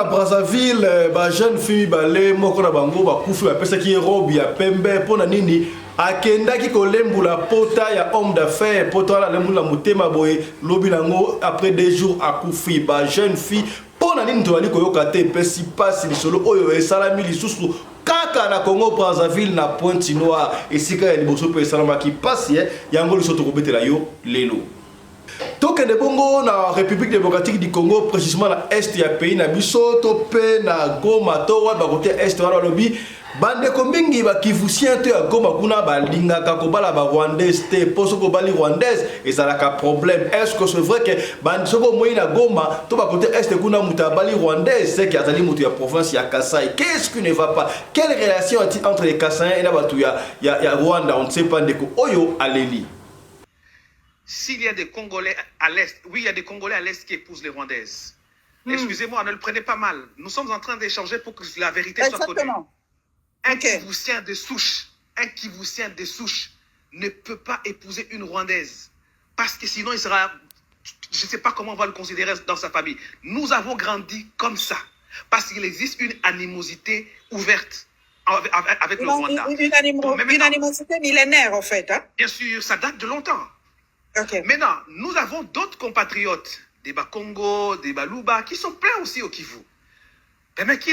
na Brazzaville ba jeune fille balé moko na bango ba kufi ba pesa ki robe ya pembe pona nini akenda ki kolembula pota ya homme d'affaires pota la lembula mutema boye lobi nango après 2 jours akufi ba jeune fille pona nini to ali koyoka te pesi pasi lisolo oyo esalami lisusu kaka na Congo Brazzaville na Pointe-Noire esika ya liboso pe esalama ki pasi yango lisoto kobetela yo lelo. Toke de bongo na République démocratique du Congo, précisément na est ya pays na biso to pe na Goma to wa ba côté est wa lobi bande kombingi ba kivusien to ya Goma kuna ba linga ka ko bala ba rwandaise te poso ko bali rwandaise et ça la ka problème. Est-ce que c'est vrai que bande soko moyi na Goma to ba côté est kuna muta bali rwandaise c'est que azali mutu ya province ya Kasai. Qu'est-ce qui ne va pas? Quelle relation a-t-il entre les Kassaïens et la batu ya Rwanda? On ne sait pas ndeko oyo aleli. S'il y a des Congolais à l'Est, oui, il y a des Congolais à l'Est qui épousent les Rwandaises. Excusez-moi, ne le prenez pas mal. Nous sommes en train d'échanger pour que la vérité soit connue. Un Kivussien de souche, ne peut pas épouser une Rwandaise. Parce que sinon, il sera... Je ne sais pas comment on va le considérer dans sa famille. Nous avons grandi comme ça. Parce qu'il existe une animosité ouverte avec le Rwanda. Une animosité millénaire, en fait. Hein? Bien sûr, ça date de longtemps. Okay. Maintenant, nous avons d'autres compatriotes, des Bakongo, des Baluba, qui sont pleins aussi au Kivu. Mais qui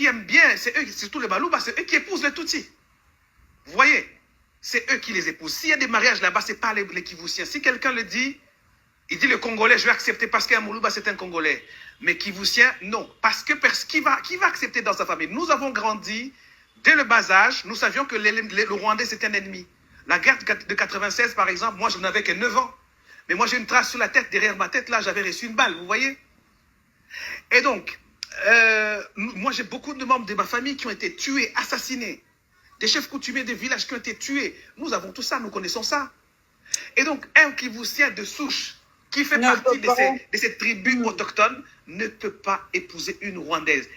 aiment bien, c'est eux, surtout les Baluba, c'est eux qui épousent les Tutsis. Vous voyez, c'est eux qui les épousent. S'il y a des mariages là-bas, ce n'est pas les Kivusiens. Si quelqu'un le dit, il dit le Congolais, je vais accepter parce qu'un Moulouba, c'est un Congolais. Mais Kivusien, non. Parce que qui va accepter dans sa famille? Nous avons grandi, dès le bas âge, nous savions que le Rwandais, c'est un ennemi. La guerre de 96, par exemple, moi, je n'avais que 9 ans. Mais moi, j'ai une trace sur la tête. Derrière ma tête, là, j'avais reçu une balle, vous voyez? Et donc, moi, j'ai beaucoup de membres de ma famille qui ont été tués, assassinés. Des chefs coutumiers des villages qui ont été tués. Nous avons tout ça, nous connaissons ça. Et donc, un Kivussien de souche, qui fait partie de ces tribus autochtones, ne peut pas épouser une Rwandaise.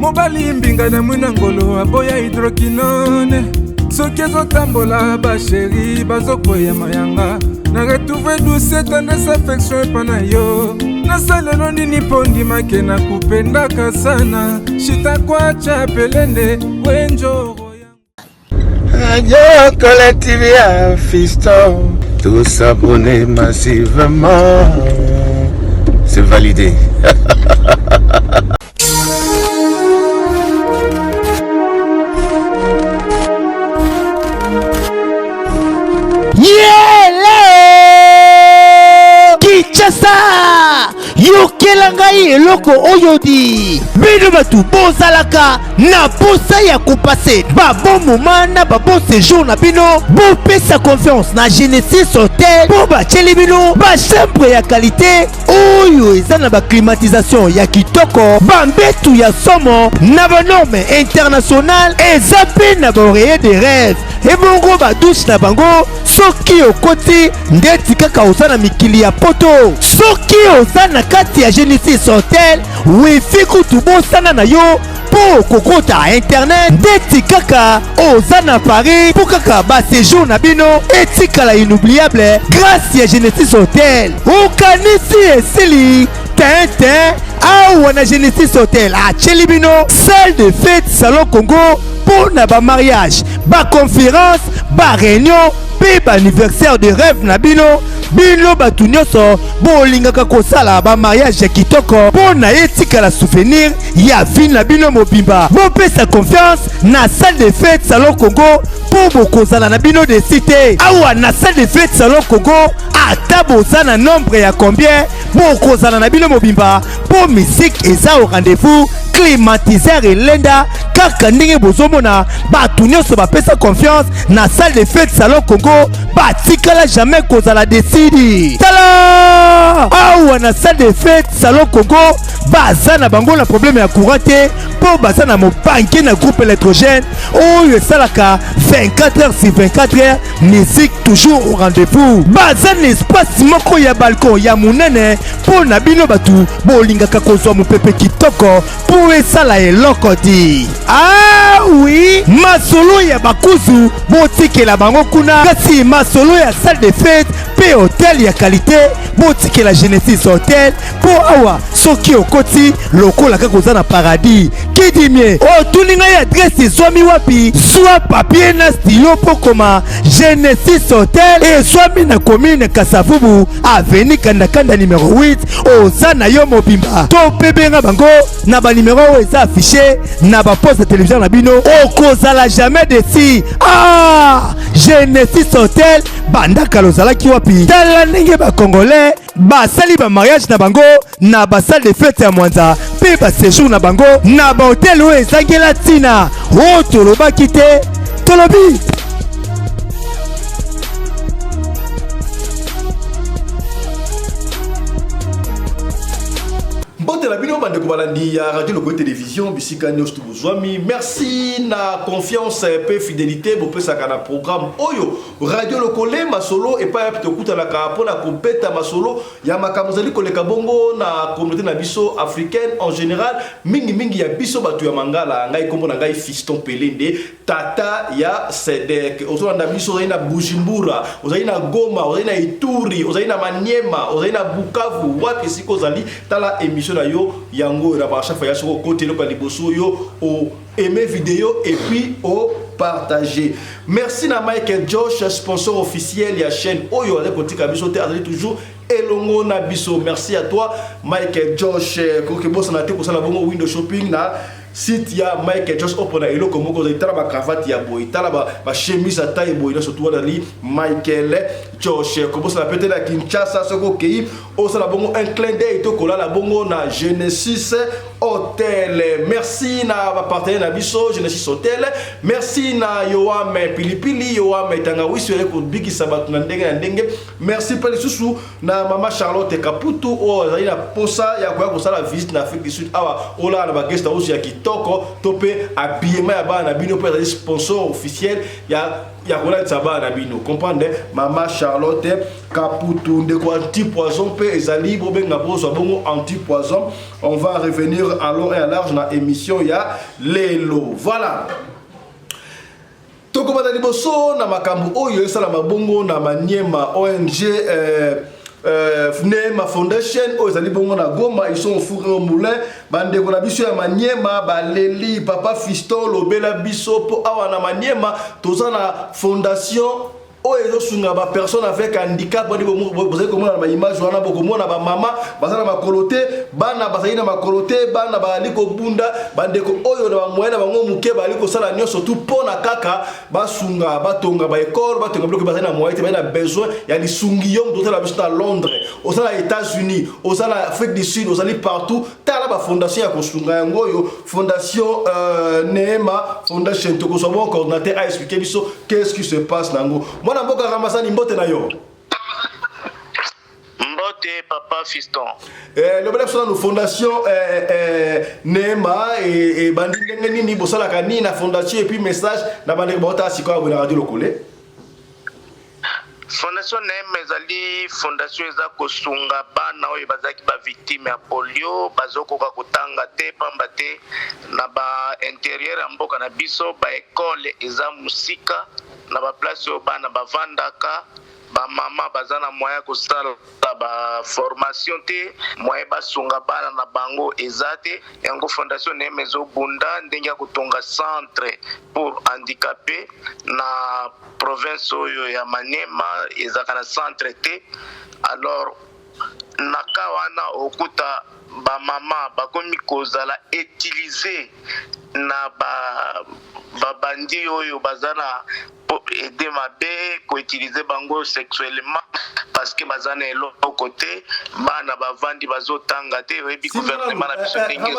mobali mbinga na mwina ngolo aboya hydroquinone soki ezotambola basheri bazokoya mayanga na retrouve douce tendresse affection epa na yo nasalelo nini mpo ndimake na kupendaka sana shitakwacha pelende wenjoro Radio Collectivia Fiston, tous s'abonner massivement, c'est validé. Kinshasa yokela ngai eloko oyodi bino batu bozalaka na posa ya kopase babon moment na babon séjour na bino bopesa confiance na Genesis Hotel po batieli bino bachambre ya qualité oyo eza na baclimatisation ya kitoko bambetu ya somo na banorme international eza mpe na baoreiller de rêve ebongo badouche na bango soki okoti ndeti kaka oza na mikili ya poto soki oza na kati ya Genesis Hotel wifi kutu bosana na yo po kokota internet ndeti kaka oza na Paris po kaka baséjour na bino etikala inoubliable grâce ya Genesis Hotel. Okanisi esili tintin awa na Genesis Hotel acheli bino salle de fête salon Congo pour na ba mariage, ba conférence, ba réunion, pe ba anniversaire de rêve na bino batu nyonso bolingaka kosala ba mariage ya kitoko po na etika la souvenir ya vie na bino mobimba. Bopesa confiance na salle de fête salon Congo po bokozala na bino de cité awa na salle de fête salon Congo ata boza na nombre ya combien bokozala na bino mobimba po musique eza au rendez-vous climatiseur elenda kaka ndenge bozomona batu nyonso bapesa confiance na salle de fête salon Congo batikala jamais kozala desidi tala awa na salle de fête salon Congo baza na bango na problème ya courant te po baza na mobanke na groupe électrogène oyo esalaka 24 heures sur 24 heures musique toujours au rendez-vous. Baza na espace moko ya balcon ya munene po na bino batu bolingaka kozwa mopepe kitoko po esala eloko di. Ah oui, masolo ya bakuzu botikela bango kuna kasi masolo ya salle de fête pe hotel ya qualité botikela Genesis Hotel po awa soki okoti lokola kaka oza na paradis kidimie otuninga ya adresse ezwami wapi soit papier na stylo po koma Genesis Hotel ezwami na commune Kasavubu avenue Kandakanda numéro 8 oza na yo mobimba to pebenga bango na ba numéro oyo eza affiché na ba poste de télévision na bino okozala jamais desi. Ah Genesis Hotel bandaka lozalaki wapi tala ndenge ba congolais basali ba mariage na bango na ba salle de fête ya Mwanza pe ba séjour na bango na ba hotel oyo ezangela tina o tolobaki te tolobi. Bote la bino bande ko balandi ya radio Loco télévision bisika nyos tu bozwami. Merci na confiance et fidélité bo pesa kana programme oyo radio Loco le masolo et pas to kuta la ka pona ko beta masolo ya makamozali ko le kabongo na communauté na biso africaine en général mingi ya biso batu ya mangala ngai kombo na ngai Fiston Pelende tata ya Sedek ozo na biso ozali na Bujumbura ozali na Goma ozali na Ituri ozali na Maniema ozali na Bukavu wapi siko zali tala émission yo yango na ba chaque fois ya soko côté le liboso yo au aimer vidéo et puis au partager. Merci na Michael Josh sponsor officiel ya chaîne oyo avec kotika biso te azali toujours elongo na biso. Merci à toi Michael Josh ko bossa na te ko sala bongo window shopping na site ya Michael Josh opona eloko moko za itala ba cravate ya boy itala ba chemise à taille boy surtout ali Michael Josh ko bossa na peut-être à Kinshasa soko kei o sala bongo un clin d'œil to kola la bongo na Genesis Hotel. Merci na ba partenaire na biso Genesis Hotel. Merci na Yoam Pilipili Yoam Tangawiso ko biki sabat na ndenge. Merci pele susu na mama Charlotte Kaputu o za ina posa ya kwa sala visite na Afrique du Sud awa ola na ba guest house ya Toko topé habillement ya bana bino pour être sponsor officiel ya kola tsaba na bino comprendre mama Charlotte Kaputu ndeko anti poison pe ezali bobenga bozo bongo anti poison. On va revenir à long et à large dans émission ya lelo. Voilà. Toko badali boso na makambu oyo esala mabongo na Maniema ONG Nema Foundation ozali bongo na Goma ils sont au four au moulin bande ko na biso ya Maniema baleli papa Fiston lobela biso po awa na Maniema tozana fondation oyo sunga ba personne avec handicap bodi bozali komona na image wana bokomona ba mama bazana makolote bana bazali na makolote bana bali ko bunda bande ko oyo na moyena bango muke bali ko sala nyonso tout pona kaka basunga batonga ba école batonga bloc bazali na moyete ba na besoin ya lisungi yom doté la biso à Londres aux États-Unis aux Afrique du Sud aux partout tala ba fondation ya kosunga yango yo fondation Nema Foundation to ko so bon coordinateur a expliqué biso qu'est-ce qui se passe nango. Mwana mboka Ramasani mbote na yo. Mbote papa Fiston. Le bel sur la fondation Nema et bandi ndenge nini bosala kani na fondation et puis message na bandi bota siko na radio Loco. Fondation fondation NEM ezali fondation eza kosunga bana oyo bazaki ba victime ya polio bazokoka kotanga te pamba te na ba intérieur ya mboka na biso ba école eza musika na ba place oyo bana bavandaka ba mama bazana moya kosala ba formation te moya basunga bana na bango ezate yango fondation NEM ezobunda ndenge ya kotonga centre pour handicapé na province oyo ya Maniema ezaka na centre te. Alors naka wana okuta ba mama bakomi kozala utiliser na ba bandi oyo bazana aider mabe ko utiliser bango sexuellement parce que bazana eloko te bana bavandi bazotanga te ebi gouvernement na biso ndenge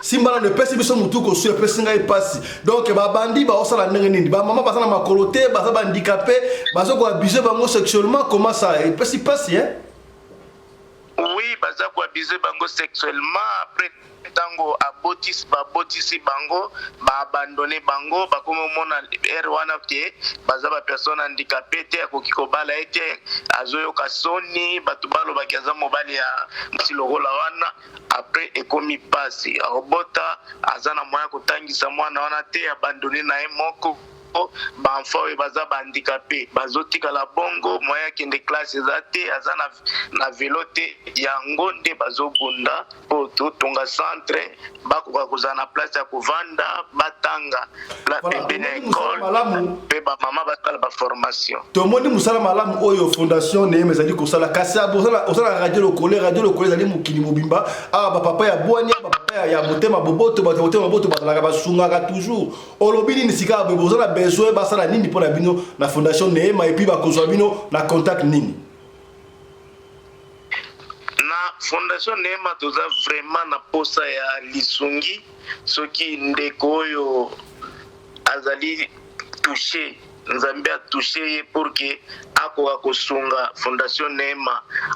simbala ne pesi biso mutu ko su pesi ngai pasi donc ba bandi ba osala ndenge nini ba mama bazana makolo te baza ba handicapé bazoko abuser bango sexuellement comment ça pesi pasi hein. Oui, baza ko abuser bango sexuellement après tango abotisi bango ba abandonner bango bakomo mona wana ke baza ba personne handicapée te akoki kobala ete azoyoka soni batu balo bakiaza mobali ya msilogola wana après ekomi pasi robota azana moya kotangisa mwana wana te abandonner na ye moko ba enfant oyo baza ba handicapé bazotikala bongo moya kende classe ezate aza na vélo te yango nde bazobunda po totonga centre bakoka kozala na place ya kovanda batanga pembeni ya école pe bamama basala baformation tomoni mosala malamu oyo fondation NEM ezali kosala kasi osala radio lokole ezali mokili mobimba awa bapapa ya bwani bapapa ya motema boboto bazalaka basungaka toujours olobi nini sika bozala besoin basala nini mpona bino na fondation NEM epuis bakozwa bino na contact nini na fondation NEM toza vraiment na posa ya lisungi soki ndeko oyo azali touché nzambe a touché pour que akoka kosunga fondation NEM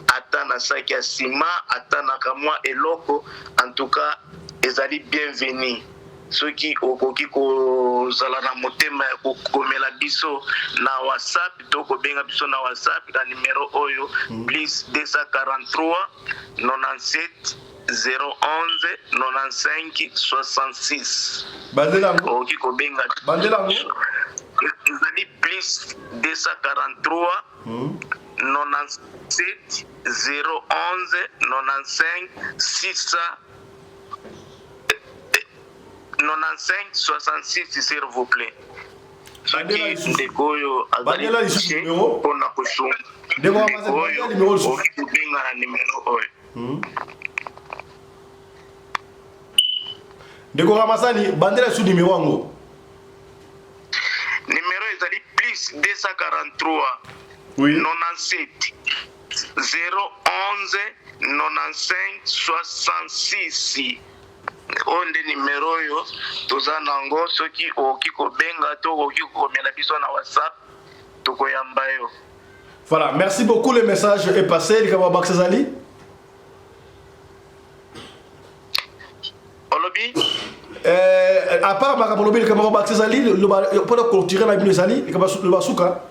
ata na saki ya sima ata na kamwa eloko en tout cas ezali bienvenu soki okoki kozala na motema ya kokomela biso na WhatsApp to kobenga biso na WhatsApp na numero oyo plus 243 97 011 95 66 bandelango okoki kobenga bandelango ezali plus 243 97 011 95 6 95 66 s'il vous plaît. Soki ndeko oyo azali mpona kosunga ndeko oyo okobenga na numero oyo ndeko Ramasani bandela su numero wango numero ezali plus 243 97 011 95 66 onde numero oyo toza nango soki okoki kobenga to okoki kokomela biso na WhatsApp tokoyamba yo. Voilà, merci beaucoup, le message est passé. Likaba Baksazali. Olobi à part Makabolobi, Likaba Baksazali, le pour clôturer la Bible Zali, le Basuka.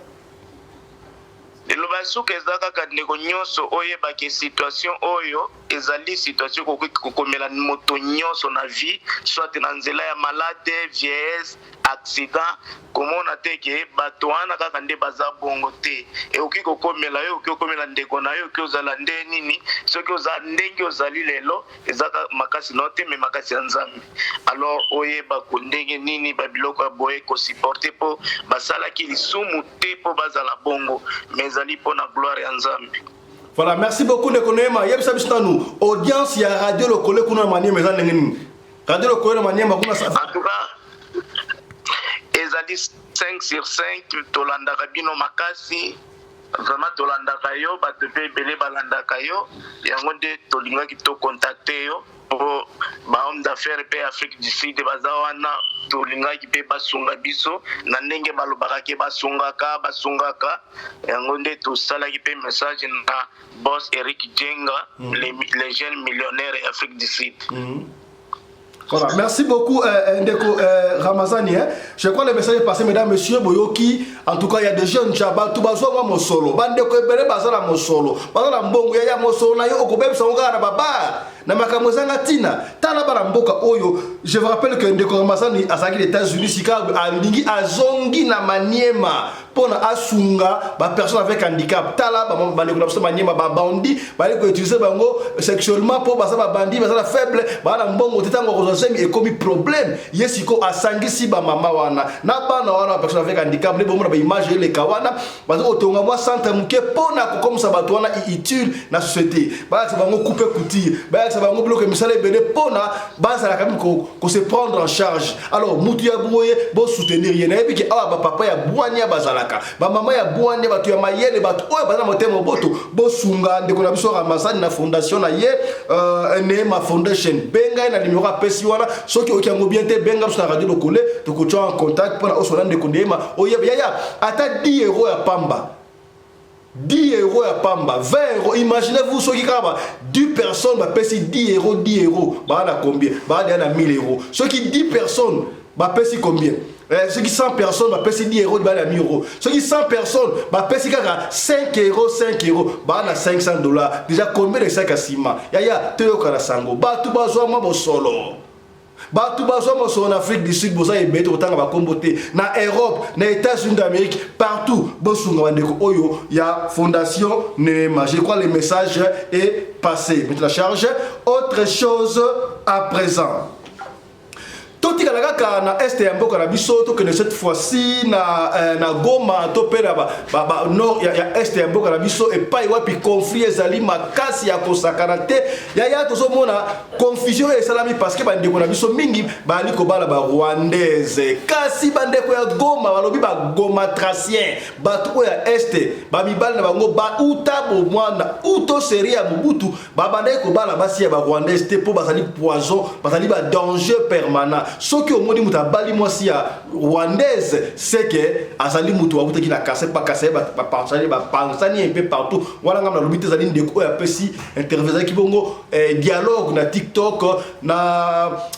Lobasuka ezaka ka ndeko nyonso oyebaki situation oyo ezali situation kokomela moto nyonso na vie soit na nzela ya malade vieillesse accident komona te ke bato wana kaka nde baza bongo te okoki kokomela yo okoki kokomela ndeko na yo okoki ozala nde nini soki ozala ndenge ozali lelo ezaka makasi no te me makasi ya Nzambe. Alors oyeba ko ndenge nini babiloko ya boye kosupporter po basalaki lisumu te po bazala bongo mais ezali po na gloire ya Nzambe. Voilà, merci beaucoup de Konema. Yebisa bisitanu audience ya radio lokole kuna Maniema ezali ngini. Radio lokole Maniema kuna sa. En tout cas ezali 5 sur 5 tolandaka bino makasi. Vraiment tolandaka yo bato pe belé balandaka yo yango nde tolingaki to contacter yo pour ba homme d'affaires pe Afrique du Sud bazawana tolingaki pe basunga biso na ndenge balobaka ke basungaka yango nde tosalaki pe message na boss Eric Jenga les jeunes millionnaires Afrique du Sud. Voilà, merci beaucoup Ndeko Ramazani. Hein. Je crois que le message est passé, mesdames, messieurs, Boyoki. En tout cas, il y a des jeunes Jabba, tout bazo moi mon solo. Bandeko ebele bazala mon solo. Bazala mbongo ya mon solo na yo okobem songa na baba. Na makambo zanga tina. Tala bara mboka oyo. Je vous rappelle que Ndeko Ramazani azaki les États-Unis Chicago alingi azongi na maniema pona asunga ba personne avec handicap. Tala ba bandeko na maniema ba bandi, ba ko utiliser bango sexuellement pour basa ba bandi, basa faible, ba na mbongo tetango kozosemi et comme problème. Yesiko asangisi ba mama wana. Na bana wana personne avec handicap, les bomona ba image les kawana, ba otonga moi centre muke pona ko comme ça ba twana utile na société. Ba ça bango couper couture. Ba ça bango bloquer misale bene pona ba ça la quand même ko se prendre en charge. Alors mutu ya boye bo soutenir yena et puis que ba papa ya boania bazalaka. Ba mama ya boania ba tu ya mayele ba oyo ba na motema boto bo sunga ndeko na biso Ramazani na fondation na ye Neema Foundation benga na numéro apesi wana soki okiango bien te benga sur la radio lokole to ko en contact pour na osona ndeko Neema oye ya ata 10 € ya pamba 10 € à Pamba, 20 €. Imaginez-vous ceux qui ont 10 personnes, bah payer 10 €, 10 €. Bah on a combien? Bah on a 1000 €. Ceux qui 10 personnes, bah payer combien? Ceux qui 100 personnes, bah payer 10 €, bah on a 1000 €. Ceux qui 100 personnes, bah payer 5 €, 5 €. Bah on a $500. Déjà combien de sacs à ciment? Ya teo kana sango. Bah tout bas moi bon solo. Batu bazo en Afrique du Sud boza ebete otanga ba kombote na Europe na États-Unis d'Amérique partout bosunga bandeko oyo ya fondation Neema. Je crois le message est passé. Mettez la charge. Autre chose à présent. Toti kalaka na este ya mboka na biso to que cette fois-ci na Goma to pera ba nord ya este ya mboka na biso et pas wapi conflit ezali makasi ya kosakana te ya tozo mona confusion et salami parce que bandeko na biso mingi bali ko bala ba rwandaise kasi bandeko ya Goma balobi ba Goma tracien batu ya este ba mibali na bango ba utabo mwana uto seria Mobutu ba bandeko bala basi ya ba rwandaise te po bazali poison bazali ba danger permanent. Ce qui au monde muta bali mwasi ya rwandaise c'est que azali mutu wabuta ki na kase pa kase ba partager ba pansani un peu partout wala ngam na lobite zali ndeko ya pesi intervenir ki bongo dialogue na TikTok na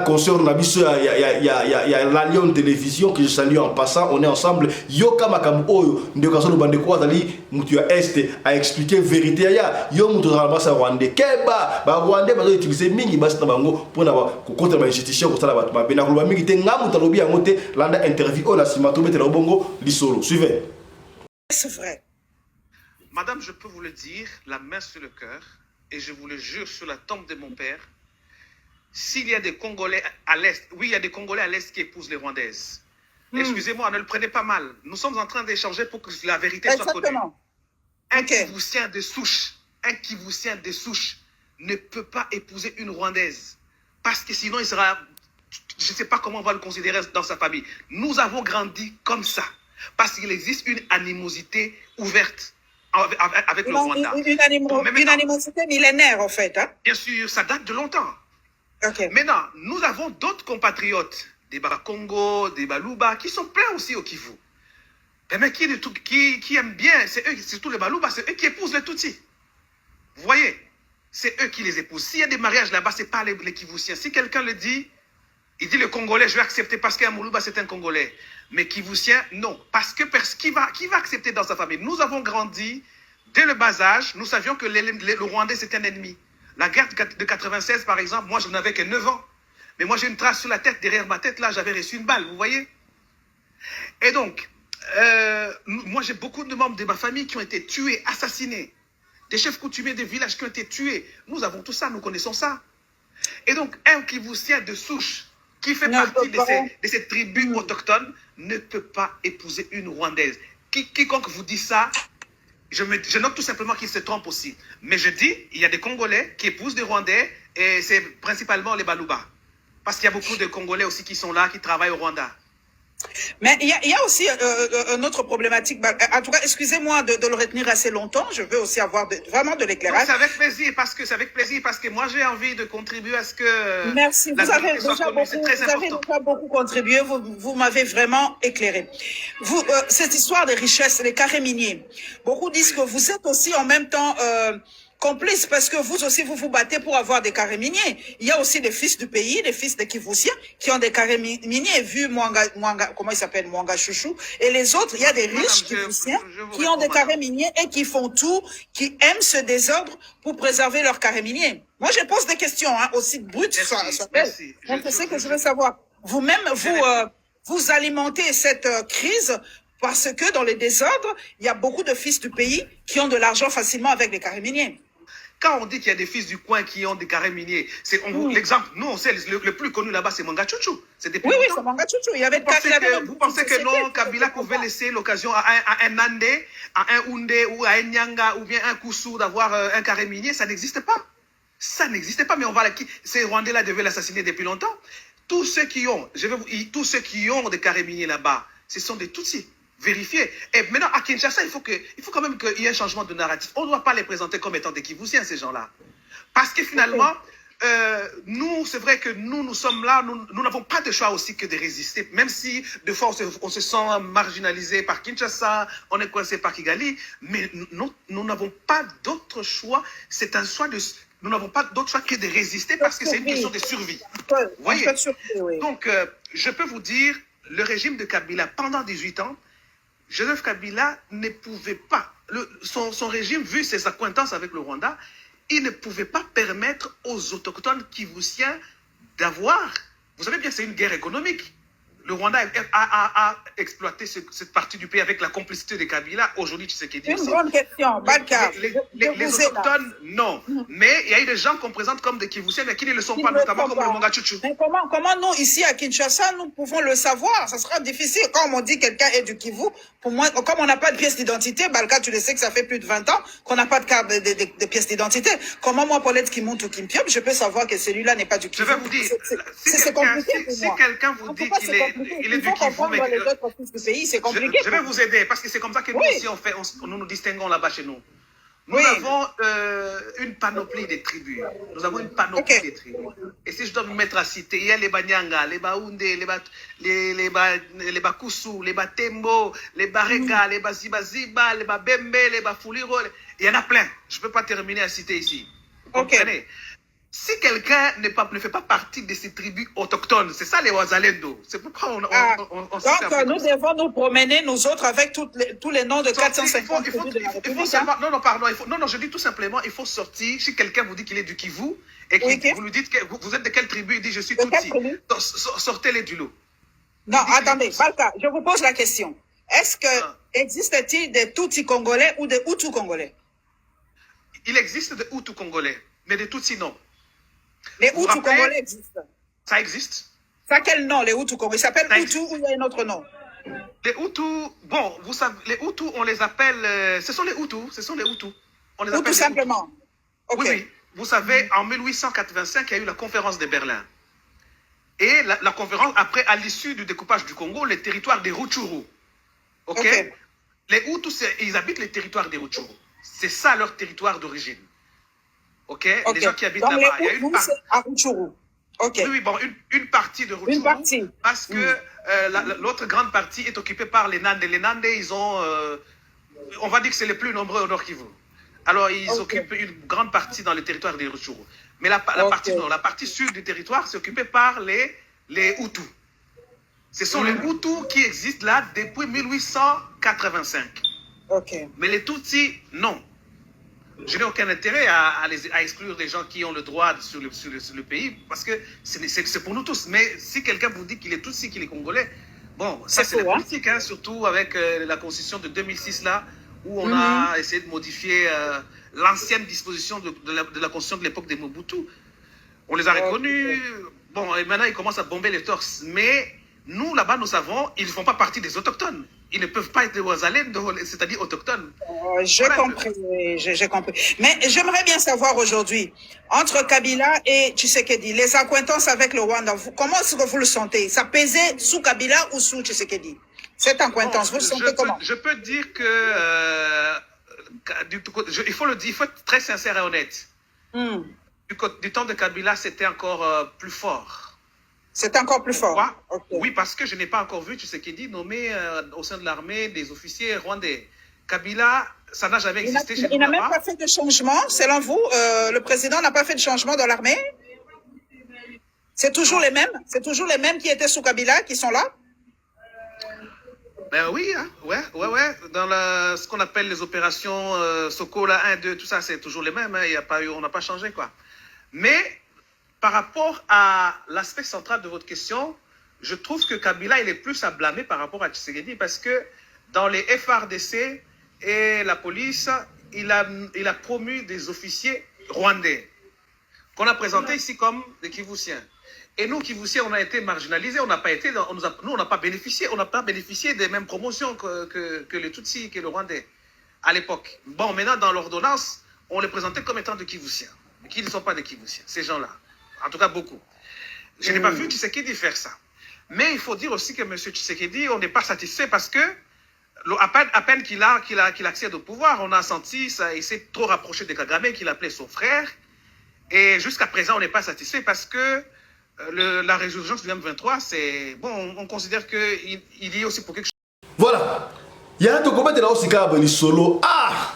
concert na biso ya la Lion Télévision que je salue en passant. On est ensemble yoka makambo oyo ndeko so bandeko azali mutu ya este a expliquer vérité ya yo mutu za basa rwandais keba ba rwandais ba utiliser mingi basi na bango pona ba ko contre ba institution ko sala ba bena ko ba mingi te ngamu talobi ya ngote landa interview o la simato mettre bongo lisolo. Suivez. C'est vrai. Madame, je peux vous le dire, la main sur le cœur, et je vous le jure sur la tombe de mon père, s'il y a des Congolais à l'Est, oui, il y a des Congolais à l'Est qui épousent les Rwandaises. Excusez-moi, ne le prenez pas mal. Nous sommes en train d'échanger pour que la vérité soit connue. Un Kivousien de souche, ne peut pas épouser une Rwandaise. Parce que sinon, il sera... Je ne sais pas comment on va le considérer dans sa famille. Nous avons grandi comme ça. Parce qu'il existe une animosité ouverte avec le Rwanda. Une animosité millénaire, en fait. Hein? Bien sûr, ça date de longtemps. Okay. Maintenant, nous avons d'autres compatriotes, des Bakongo, des Baluba, qui sont pleins aussi au Kivu. Mais qui aiment bien, c'est eux, surtout les Baluba, c'est eux qui épousent les Tutsis. Vous voyez? C'est eux qui les épousent. S'il y a des mariages là-bas, ce n'est pas les Kivusiens. Si quelqu'un le dit, il dit le Congolais, je vais accepter parce qu'un Moulouba, c'est un Congolais. Mais Kivusien, non. Parce que qui va accepter dans sa famille? Nous avons grandi, dès le bas âge, nous savions que le Rwandais, c'est un ennemi. La guerre de 96, par exemple, moi, je n'avais que 9 ans. Mais moi, j'ai une trace sur la tête. Derrière ma tête, là, j'avais reçu une balle, vous voyez? Et donc, moi, j'ai beaucoup de membres de ma famille qui ont été tués, assassinés. Des chefs coutumiers des villages qui ont été tués. Nous avons tout ça, nous connaissons ça. Et donc, un Kivusien de souche, qui fait partie de ces tribus autochtones, ne peut pas épouser une Rwandaise. Quiconque vous dit ça, je note tout simplement qu'il se trompe aussi. Mais je dis, il y a des Congolais qui épousent des Rwandais, et c'est principalement les Baluba. Parce qu'il y a beaucoup de Congolais aussi qui sont là, qui travaillent au Rwanda. Mais il y a aussi une autre problématique. En tout cas, excusez-moi de le retenir assez longtemps. Je veux aussi avoir vraiment de l'éclairage. C'est avec plaisir parce que moi j'ai envie de contribuer à ce que. Merci. Vous avez déjà beaucoup contribué. Vous m'avez vraiment éclairé. Cette histoire des richesses, les carrés miniers. Beaucoup disent que vous êtes aussi en même temps complices, parce que vous aussi, vous vous battez pour avoir des carrés miniers. Il y a aussi des fils du pays, des fils des Kivusiens, qui ont des carrés miniers, vu comment il s'appelle, Mwanga Chouchou, et les autres, il y a des riches Kivusiens qui ont des carrés miniers et qui font tout, qui aiment ce désordre pour préserver leurs carrés miniers. Moi, je pose des questions, hein, aussi brutes, merci. Donc, c'est ce que je veux savoir. Vous-même, vous alimentez cette crise parce que dans les désordres, il y a beaucoup de fils du pays qui ont de l'argent facilement avec les carrés miniers. Quand on dit qu'il y a des fils du coin qui ont des carrés miniers, l'exemple, nous on sait, le plus connu là-bas, c'est Mwanga Chouchou. Oui, c'est Mwanga Chouchou. Il y avait vous pensez que non, Kabila pouvait laisser l'occasion à un Nande, à un Oundé ou à un Nyanga ou bien un Koussou d'avoir un carré minier? Ça n'existe pas. Ça n'existait pas, mais ces Rwandais-là devaient l'assassiner depuis longtemps. Tous ceux qui ont des carrés miniers là-bas, ce sont des Tutsis. Vérifier. Et maintenant, à Kinshasa, il faut quand même qu'il y ait un changement de narratif. On ne doit pas les présenter comme étant des Kivusiens, ces gens-là. Parce que finalement, nous, c'est vrai que nous sommes là, nous n'avons pas de choix aussi que de résister. Même si, de fois, on se sent marginalisé par Kinshasa, on est coincé par Kigali, mais nous n'avons pas d'autre choix. C'est un choix nous n'avons pas d'autre choix que de résister parce que c'est une question de survie. Vous voyez? Donc, je peux vous dire, le régime de Kabila, pendant 18 ans, Joseph Kabila ne pouvait pas, son régime, vu ses accointances avec le Rwanda, il ne pouvait pas permettre aux autochtones kivusiens d'avoir, vous savez bien que c'est une guerre économique. Le Rwanda a exploité cette partie du pays avec la complicité de Kabila. Aujourd'hui, tu sais qu'il dit une grande question, Balka. Les autochtones, non. Mais il y a eu des gens qu'on présente comme des Kivusiens, mais qui ne le sont pas, notamment comme le Mwanga Chouchou. Mais comment nous, ici à Kinshasa, nous pouvons le savoir? Ça sera difficile. Quand on dit quelqu'un est du Kivu, pour moi, comme on n'a pas de pièce d'identité, Balka, tu le sais que ça fait plus de 20 ans qu'on n'a pas de carte de pièce d'identité. Comment moi, Paulette Kimuntu ou Kimpiop, je peux savoir que celui-là n'est pas du Kivu? Je vais vous dire, c'est compliqué pour moi. Si quelqu'un vous dit qu'il est du Kivu, mais les autres fils du pays, c'est compliqué. Je vais vous aider, parce que c'est comme ça que nous aussi, nous nous distinguons là-bas chez nous. Nous avons une panoplie de tribus. Nous avons une panoplie de tribus. Et si je dois me mettre à citer, il y a les Banyanga, les Baoundé, les Bakoussou, les Batembo, les Bareka, les Bazibaziba, les Babembe, les Bafuliro. Il y en a plein. Je ne peux pas terminer à citer ici. Vous comprenez? Si quelqu'un ne fait pas partie de ces tribus autochtones, c'est ça les Wazalendo. C'est pourquoi on donc, nous devons nous promener, nous autres, avec tous les noms de 450 tribus de la République. Non, pardon. Non, je dis tout simplement, il faut sortir. Si quelqu'un vous dit qu'il est du Kivu, et que vous lui dites que vous êtes de quelle tribu, il dit je suis Tutsi. Sortez-les du lot. Non, attendez, Balka, je vous pose la question. Est-ce que existe-t-il des Tutsis congolais ou des Hutus congolais? Il existe des Hutus congolais, mais des Tutsis non. Les Hutus congolais existent. Ça existe. Ça quel nom, les Hutus congolais? Ils s'appellent Hutus ou il y a un autre nom? Les Hutus, bon, vous savez, les Hutus, on les appelle, ce sont les Hutus, On les appelle Hutus simplement. Okay. Oui. Vous savez, en 1885, il y a eu la conférence de Berlin. Et la conférence, après, à l'issue du découpage du Congo, les territoires des Rutshuru. Ok. Les Hutus, ils habitent les territoires des Rutshuru. C'est ça leur territoire d'origine. Ok. Les gens qui habitent là-bas. Il y a une partie. Oui, bon, une partie de Rutshuru. Une partie. Parce que l'autre grande partie est occupée par les Nandés. Les Nandés, ils ont. On va dire que c'est les plus nombreux au Nord Kivu. Alors, ils occupent une grande partie dans le territoire des Rutshuru. Mais la partie nord, la partie sud du territoire, c'est occupé par les Hutus. Ce sont les Hutus qui existent là depuis 1885. Mais les Tutsis, non. Je n'ai aucun intérêt à exclure les gens qui ont le droit sur le pays, parce que c'est pour nous tous. Mais si quelqu'un vous dit qu'il est Tutsi, qu'il est Congolais, bon, ça c'est la politique, hein, surtout avec la constitution de 2006 là, où on a essayé de modifier l'ancienne disposition de la constitution de l'époque de Mobutu. On les a reconnus. Bon, et maintenant ils commencent à bomber les torses. Mais nous, là-bas, nous savons, ils ne font pas partie des autochtones. Ils ne peuvent pas être des Wazalendo, c'est-à-dire autochtones. J'ai compris. Mais j'aimerais bien savoir aujourd'hui, entre Kabila et Tshisekedi, les accointances avec le Rwanda, comment est-ce que vous le sentez? Ça pesait sous Kabila ou sous Tshisekedi? Cette accointance, vous le sentez comment? Je peux dire que, il faut être très sincère et honnête. Du temps de Kabila, c'était encore plus fort. C'est encore plus fort. Oui, parce que je n'ai pas encore vu Tshisekedi nommé au sein de l'armée des officiers rwandais. Kabila ça n'a jamais existé chez nous. Il n'a même là-bas. pas fait de changement, selon vous. Le président n'a pas fait de changement dans l'armée. C'est toujours les mêmes qui étaient sous Kabila qui sont là. Ben oui, hein, ouais. Dans ce qu'on appelle les opérations Sokola 1, 2, tout ça, c'est toujours les mêmes. Hein, on n'a pas changé, quoi. Mais par rapport à l'aspect central de votre question, je trouve que Kabila, il est plus à blâmer par rapport à Tshisekedi parce que dans les FRDC et la police, il a promu des officiers rwandais qu'on a présentés ici comme des Kivusiens. Et nous, Kivusiens, on a été marginalisés, on n'a pas bénéficié des mêmes promotions que les Tutsis, que le Rwandais à l'époque. Bon, maintenant, dans l'ordonnance, on les présentait comme étant des Kivusiens, mais qui ne sont pas des Kivusiens, ces gens-là. En tout cas, beaucoup. Je n'ai pas vu Tshisekedi faire ça. Mais il faut dire aussi que M. Tshisekedi, on n'est pas satisfait parce que, à peine qu'il accède au pouvoir, on a senti ça, il s'est trop rapproché de Kagame, qu'il appelait son frère. Et jusqu'à présent, on n'est pas satisfait parce que la résurgence du M23, c'est bon, on considère qu'il y est aussi pour quelque chose. Voilà. Il y a un truc comme ça aussi qui solo. Ah!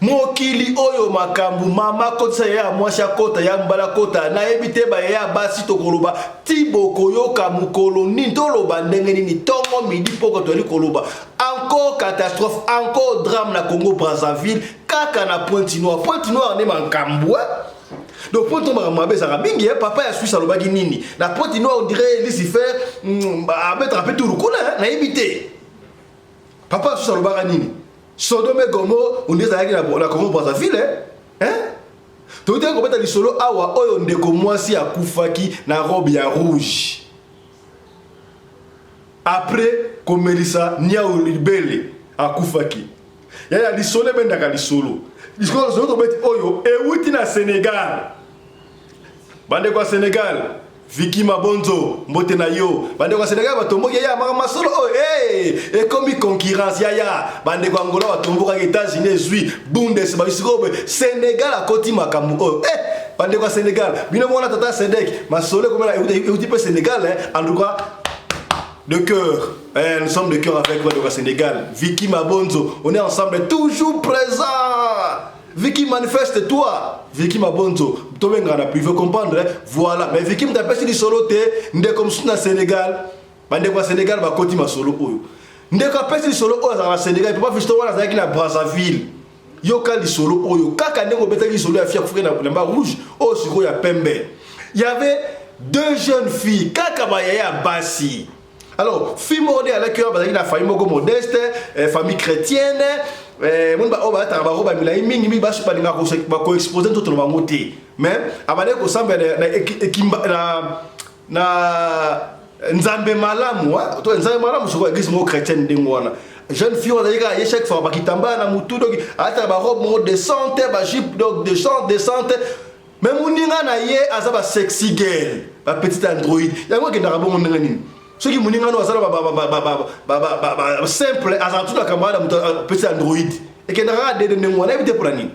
Mokili oyo makambu mama kotsa ya mwasha kota ya mbala kota na ebite ba ya basi tokoloba tiboko yoka mukolo ni toloba ndenge nini tongo midi poko toli koloba encore catastrophe encore drame na Congo Brazzaville kaka na Pointe Noire ne makambu. Donc pour tomber à Mabé Sarabingi, papa a su salobagi nini. La Pointe Noire on dirait Lucifer à mettre un peu tout le coup là, na évité. Papa a su salobagi nini. Sodome Gomo on dirait que la Congo Brazzaville hein. Tu dis qu'on peut aller solo awa oyo ndeko mwasi akufaki na robe ya rouge. Après Komelisa Niao Libele akufaki. Yaya lisolo bendaka lisolo. Lisolo zo to beti oyo ewuti na Sénégal. Bande kwa Sénégal, Vicky Mabonzo, mbote na yo. Bande kwa Sénégal batomboki ya mama solo oh et comme concurrence ya bande kwa Angola batomboka États-Unis zui Bundesliga bisikobe Sénégal a koti makambu oh bande kwa Sénégal. Bino mona tata Sedek, ma solo comme la ewuti pe Sénégal en tout cas de cœur. Nous sommes de cœur avec bande kwa Sénégal. Vicky Mabonzo, on est ensemble toujours présent. Vicky manifeste toi, Vicky Mabonzo, tu veux comprendre, voilà. Mais Vicky m'a dit solo te, ndé comme ça na Sénégal, bande kwa Sénégal ba koti ma solo oyo. Ndé ka pesi solo oyo za Sénégal, peut pas fister wana za na Brazzaville. Yoka li solo oyo, kaka ndeko beta li solo ya fier fouke na lamba rouge, oh siko ya pembe. Il y avait deux jeunes filles, kaka ba ya basi. Alors, fille moderne à la cœur, parce qu'il a famille modeste, famille chrétienne. Mon ba oba ta ba roba mila mingi mi ba super ninga ko exposer tout le monde mais abale ko samba na nzambe malamu to nzambe malamu so ko église mo chrétienne ndengwana jeune fille on a dit chaque fois ba kitamba na mutu donc ata ba robe mo descente ba jupe donc descente mais muninga na ye azaba sexy girl ba petite android yango ke ndaka bongo ndenge nini ceux qui moninga no asala ba simple azala tout la camarade petit android et que ndaka de ndengwana éviter pour nini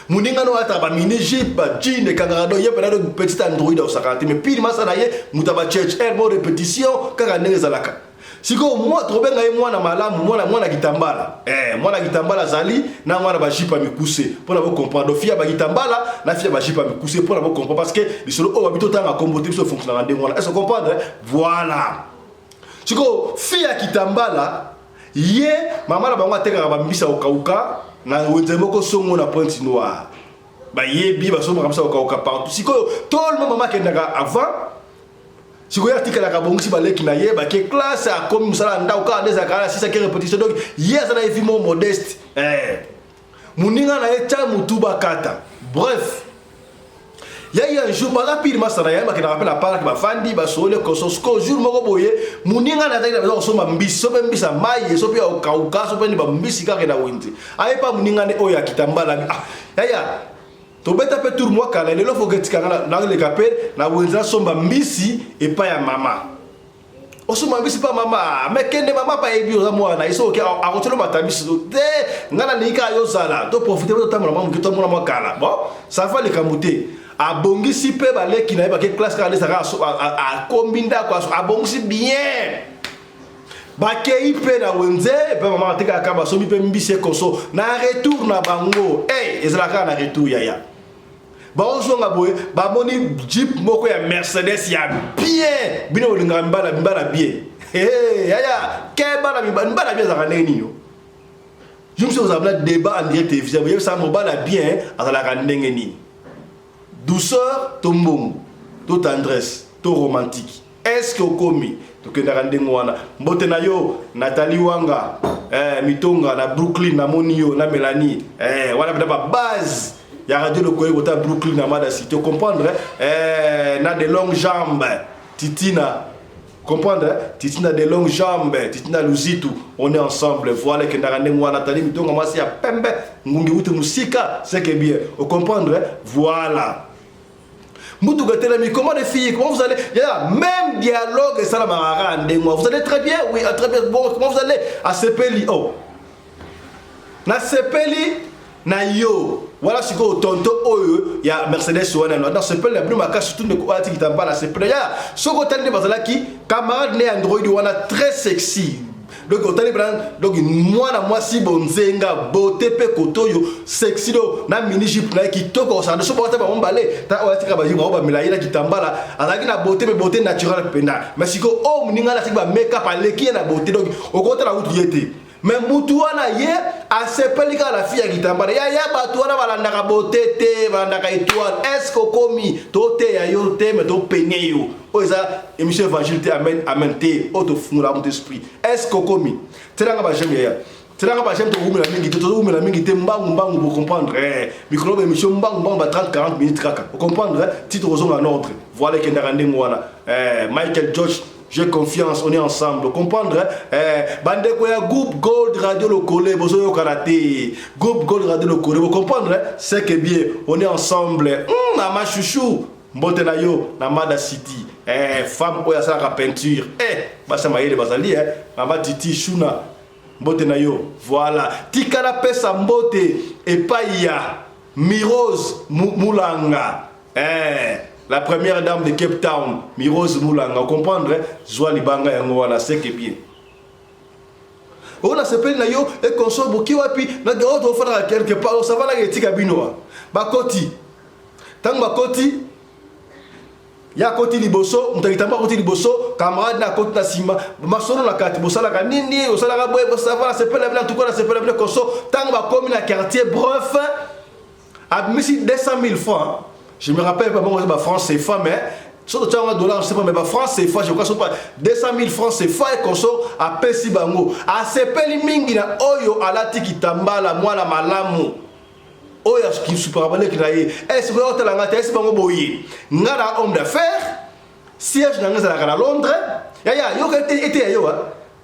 moninga no ata ba mini jeep ba jean et kangarado ye pena de petit android au sakati mais pile masala ye mutaba church air mo répétition kaka ndenge zalaka siko moi trobenga ye mwana malamu mwana kitambala mwana kitambala zali na mwana ba jipa mikuse pour vous comprendre fia ba kitambala na fia ba jipa mikuse pour vous comprendre parce que le solo o habito tanga comboter so fonctionner en ndengwana est-ce comprendre voilà siko fia kitambala ye mama la bango ateka ba mbisa okauka na wenzemoko songo na Pointe Noire ba yebi ba so makamsa okauka partout siko tout le monde mama kendaka avant si vous avez la cabongi baleki na ye ba ke classe a comme musala nda uka des akala si ça qui répétition donc yes na vimo modeste muninga na eta mutuba kata bref ya un jour ba pire masana ya ba ke na rappelle la parle ba fandi ba sole ko so ko jour moko boye muninga na taila ba so mambisi so mbisa mai so pia uka so peni ba mbisi ka ke na winti ai pa muninga ne oya kitambala ya to beta pe tour moi kala lelo faut que tikanga na le kapel na wenza somba mbisi et pas ya mama o somba mbisi pas mama mais kende mama pa ebi oza mwana iso ke a rotelo matabisi te ngana nika yo sala to profiter to tamona mamu to mona moi kala bon ça va le kamuté a bongisi pe baleki na ba ke classe kala ça a kombinda quoi a bongisi bien bakei pe na wenze pe maman tika kaba somi pe mbise koso na retour na bango ezalaka na retour yaya ba ozonga boye ba moni jeep moko ya Mercedes ya bien bino olinga mbala bien yaya ke bala bien za kaneni yo je me suis osé débat en direct télévision mais ça mo bala bien azalaka ndenge nini douceur to mbongo to tendresse to romantique est-ce que okomi tokendaka ndenge wana mbote na yo Nathalie Wanga mitonga na Brooklyn na moni yo na Mélanie wana bita ba base ya radio Lokoye kota Brooklyn na Mada City comprendre na de longues jambes Titina comprendre Titina de longues jambes Titina Luzitu on est ensemble voilà kendaka ndenge wana Nathalie mitonga mwasi ya pembe ngungi wuti musika c'est que bien on comprendre voilà. Comment les filles, comment vous allez, même dialogue et ça la marara, vous allez très bien, oui, très bien, bon, comment vous allez à Sepeli, oh, na Sepeli, na yo, voilà ce que tonto oyo, il y a Mercedes ou dans Sepeli, la plus ma casse surtout ne quoi qui t'en parle à Sepeli, ya, ce que t'as dit bazala qui, camarade né Android ou très sexy. Donc donc moi si bonzenga beauté pe kotoyo sexy do na mini jeep na ki toko ça ne so pas ba mbale ta o tika ba jiba ba milaila kitambala azaki na beauté naturelle penda mais siko o mninga la tika make up aleki na beauté donc au côté la outu yete mais mutu wana ye asepelika la fille kitambala ya batu wana balandaka beauté te balandaka étoile est-ce que komi to te ya yo te mais to peigné yo oza émission évangile te amen te auto fungula mon esprit est-ce que komi telanga ba j'aime ya telanga ba j'aime to umela mingi te mbangu pour comprendre micro émission mbangu ba 30-40 minutes kaka pour comprendre titre ozonga notre voilà kendaka ndenge wana Michael George. J'ai confiance, on est ensemble. Comprendre? Bandeko ya Group Gold Radio Lokoye, bozo yo karaté. Group Gold Radio Lokoye, vous comprendre? C'est que bien, on est ensemble. Na ma chouchou, mbote na yo, na Mada City. Femme oya sa peinture. Basa maïle basali, Mama Titi Shuna. Mbote na yo. Voilà. Tikala pesa mbote et païa. Mirose Moulanga. La première dame de Cape Town, Mirose Moulanga, comprendre? Joie Libanga Yangoala, c'est que bien. On a s'appelé Nayo et qu'on soit bouki wapi, n'a de autre faire quelque part, ça va la getika binoa. Bakoti. Tant bakoti, ya koti liboso, mtakitamba koti liboso, camarade na koti na sima, masono la kati, bosala ka nini, bosala ka boye, ça va, s'appelle la blanc, tout quoi, s'appelle la blanc, conso, tant bakomi na quartier, bref, à 200 000 francs. Je me rappelle pas bon France CFA mais sur le $, je sais pas mais France CFA je crois pas 200 000 francs CFA et conso à pesi bango a sepeli mingi na oyo alati kitambala mwana malamu oyo qui super balé ki naye est-ce que hôtel ngata est bango boyi ngara homme d'affaires siège na ngasa la Londres ya yo était yo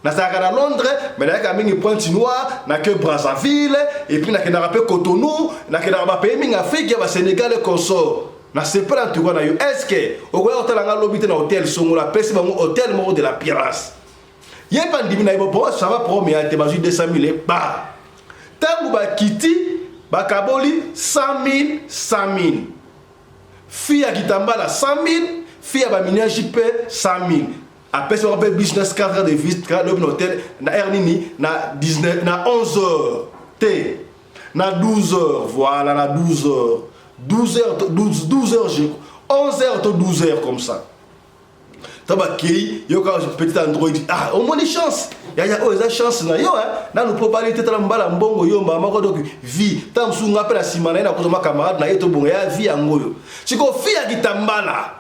na saka na Londres mais na ka mingi Pointe-Noire na que Brazzaville et puis na ke na rappel Cotonou na ke na ba pays mingi Afrique ya ba Sénégal et consort na c'est pas en tout cas na yo est-ce que au quoi hôtel nga lobité na hôtel songola pesi bango hôtel moko de la Pirasse yé pas ndimi na bo ça va promet à te bazu 200 000 et ba tangu ba kiti ba kaboli 100 000 fille à kitambala 100 000 fille à ba minage JP 100 000 après ça on appelle business cadre de visite cadre de hôtel na ernini na 19 na 11h t na 12h voilà na 12h 12h 11h to 12h comme ça tabaki yo ka petit Android au moins des chances ya oza chance na yo na no probabilité tala mbala mbongo yo mba mako donc vie tam su ngape la simana na kozoma camarade na yeto bongo ya vie ngoyo siko fia kitambala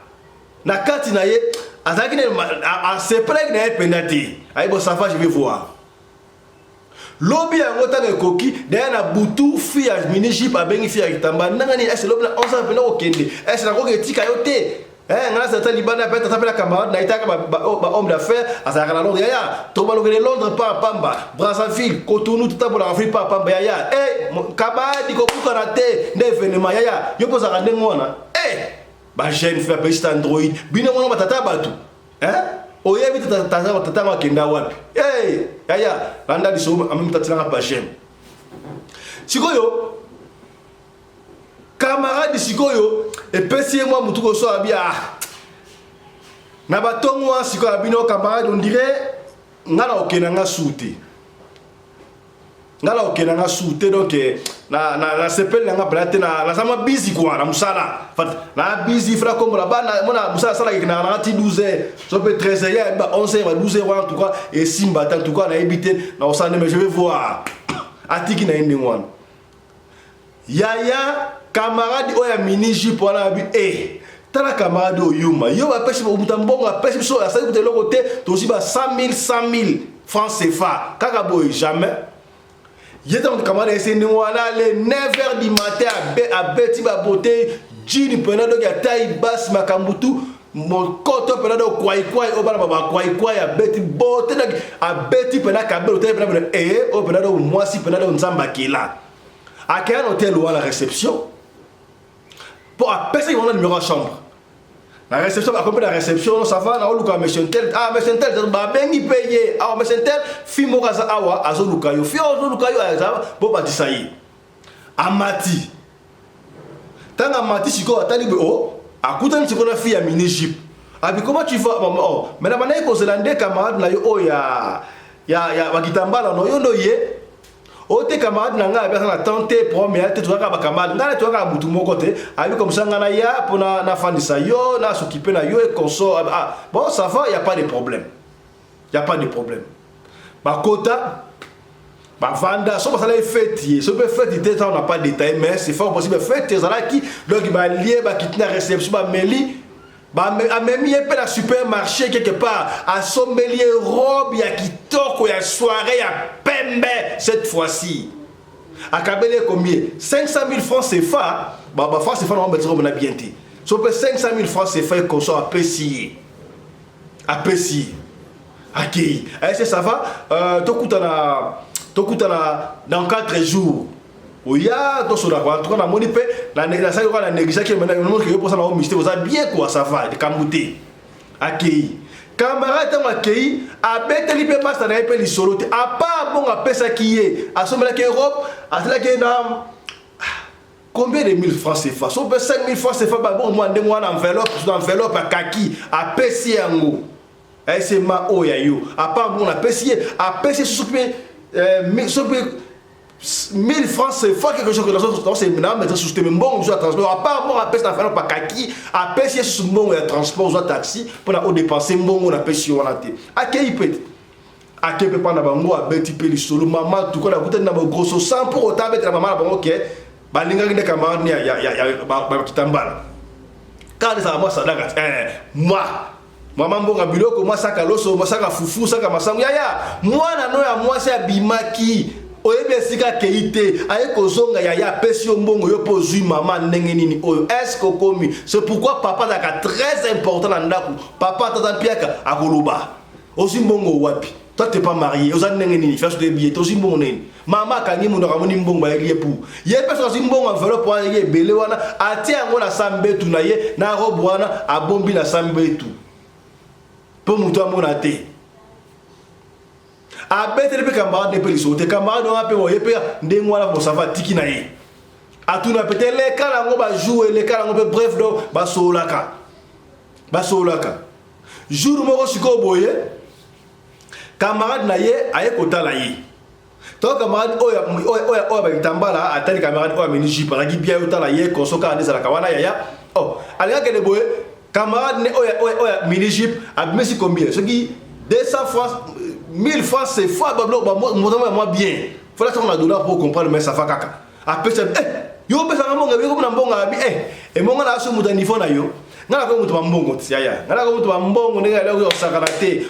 na kati na ye azaki ne a se plague na pendati aibo safa je vais voir lobi yango tanga koki derrière na butu fia mini jeep abengi fia kitambala nangani est lobi na 11 ans pena okende est na ko ketika yo te ngana sa talibana peut taper la camarade na itaka ba homme d'affaires azaka na Londres ya to ba lokele Londres pa pamba Brazzaville Cotonou tout ta bola Afrique pa pamba ya kabadi ko kuka na te n'événement ya yo poza ka ndengona ba jeune fait petit Android bino mona batata batu oyebi tata ma kenda wapi ya landa diso amem tatina ba jeune sikoyo camarade sikoyo epesi moi mutu ko so abia na batongo sikoyo abino camarade on dirait ngala okenanga souté ngala okenanga souté donc na sepel nga plate na sama busy quoi na musala na busy fra comme la bana mona musala sala na 12h so peut 13h ba 11h ba 12h en tout cas et simba en tout cas na habité na osane mais je vais voir atiki na indi ngwana yaya camarade oya mini jupe wana bi tala camarade oyuma yo ba pesi mutambo nga pesi so ya sali kutelo côté to aussi ba 100 000 francs CFA kaka boy jamais yéta mon camarade ese ni wana le 9h du matin à beti ba beauté jini penado ya taille basse makambutu mon koto penado kwai o bana ba kwai a beti beauté a beti penado kabelo te penado o penado moi si penado nzamba kila à quel hôtel ou à la réception pour appeler on a numéro de chambre la réception à côté de la réception ça va na oluka monsieur tel monsieur tel ba bengi payer monsieur tel fi mokaza awa azoluka yo fi azoluka yo bo ba disayi amati tanga mati siko atali be akuta nti kona fi ya mini jeep abi comment tu vas mais na bana ko zelande camarade na yo ya bakitambala no yo ndo ye ote camarade nanga abia na tenter premier te toka ba camarade ngala toka butu moko te abi comme ça ngana ya pona na fandisa yo na s'occuper na yo et consort bon ça va y a pas de problème ba kota ba vanda so ba sala fête so be fête te on n'a pas détaillé mais c'est fort possible fête zala qui donc ba lié ba kitna réception ba meli ba amemi pe la supermarché quelque part à sommelier robe ya kitoko ya soirée ya pembe cette fois-ci à kabele combien 500 000 francs CFA ba francs CFA on va mettre on a bien dit so peut 500 000 francs CFA qu'on soit apprécié OK est-ce que ça va tokutana dans 4 jours oya to soda kwa to na moni pe na sa yo na négliger que maintenant on que yo pour ça na au mystère ça bien quoi ça va de kamuté akei camarade ma akei abeteli pe pasta na pe li solo te a pas bon a pesa qui est a somela que Europe a cela que na combien de 1000 francs CFA so pe 5000 francs CFA ba bon moi ndenge wana enveloppe a kaki a pesi yango c'est ma oya yo a pas bon a pesi sous 1000 francs CFA quelque chose que les autres c'est maintenant mettre sous système bon je transport à part bon appelle ça faire pas kaki appelle si sous bon transport ou taxi pour na dépenser bon on appelle si on a été akei peut akei peut pas na bango a beti pe li solo maman tout ko na kuta na grosso 100 pour autant mettre maman bango OK ba linga ngi de camarade ni ya ba kitambala quand ça moi ça daga moi maman bonga biloko moi saka loso moi saka fufu saka masangu ya moi na no ya moi c'est bimaki oyebe sika keite aye kozonga ya pesi mbongo yo pozui mama ndenge nini oyo est-ce que komi c'est pourquoi papa daka très important na ndaku papa tata piaka akoloba ozi mbongo wapi toi t'es pas marié oza ndenge nini fais des billets ozi mbongo nini mama kangi mundo kamoni mbongo ba lié pour ye pesa ozi mbongo enveloppe wana ye belé wana atie yango na sambetu na ye na robe wana abombi na sambetu po muto amona te a betere pe camarade de police te camarade on appelle o yepe ndenge wana pour ça va tiki na ye atuna peut-être les kala ngo ba jouer les kala ngo bref do ba solaka jour moko siko boye camarade na ye aye kotala ye to camarade oya ba kitambala atali camarade oya meni jipa la gibia yotala ye kosoka ane sala kawana ya alika kene boye camarade ne oya meni jip abimesi combien ce qui 200 francs 1000 francs c'est fois moi bien faut là on a dollar pour comprendre mais ça va kaka après ça yo pesa mbonga biko na mbonga abi et monga na aso muta niveau na yo ngala ko mutu mbongo tiaya ngala ko mutu mbongo ndenge leo yo sakana te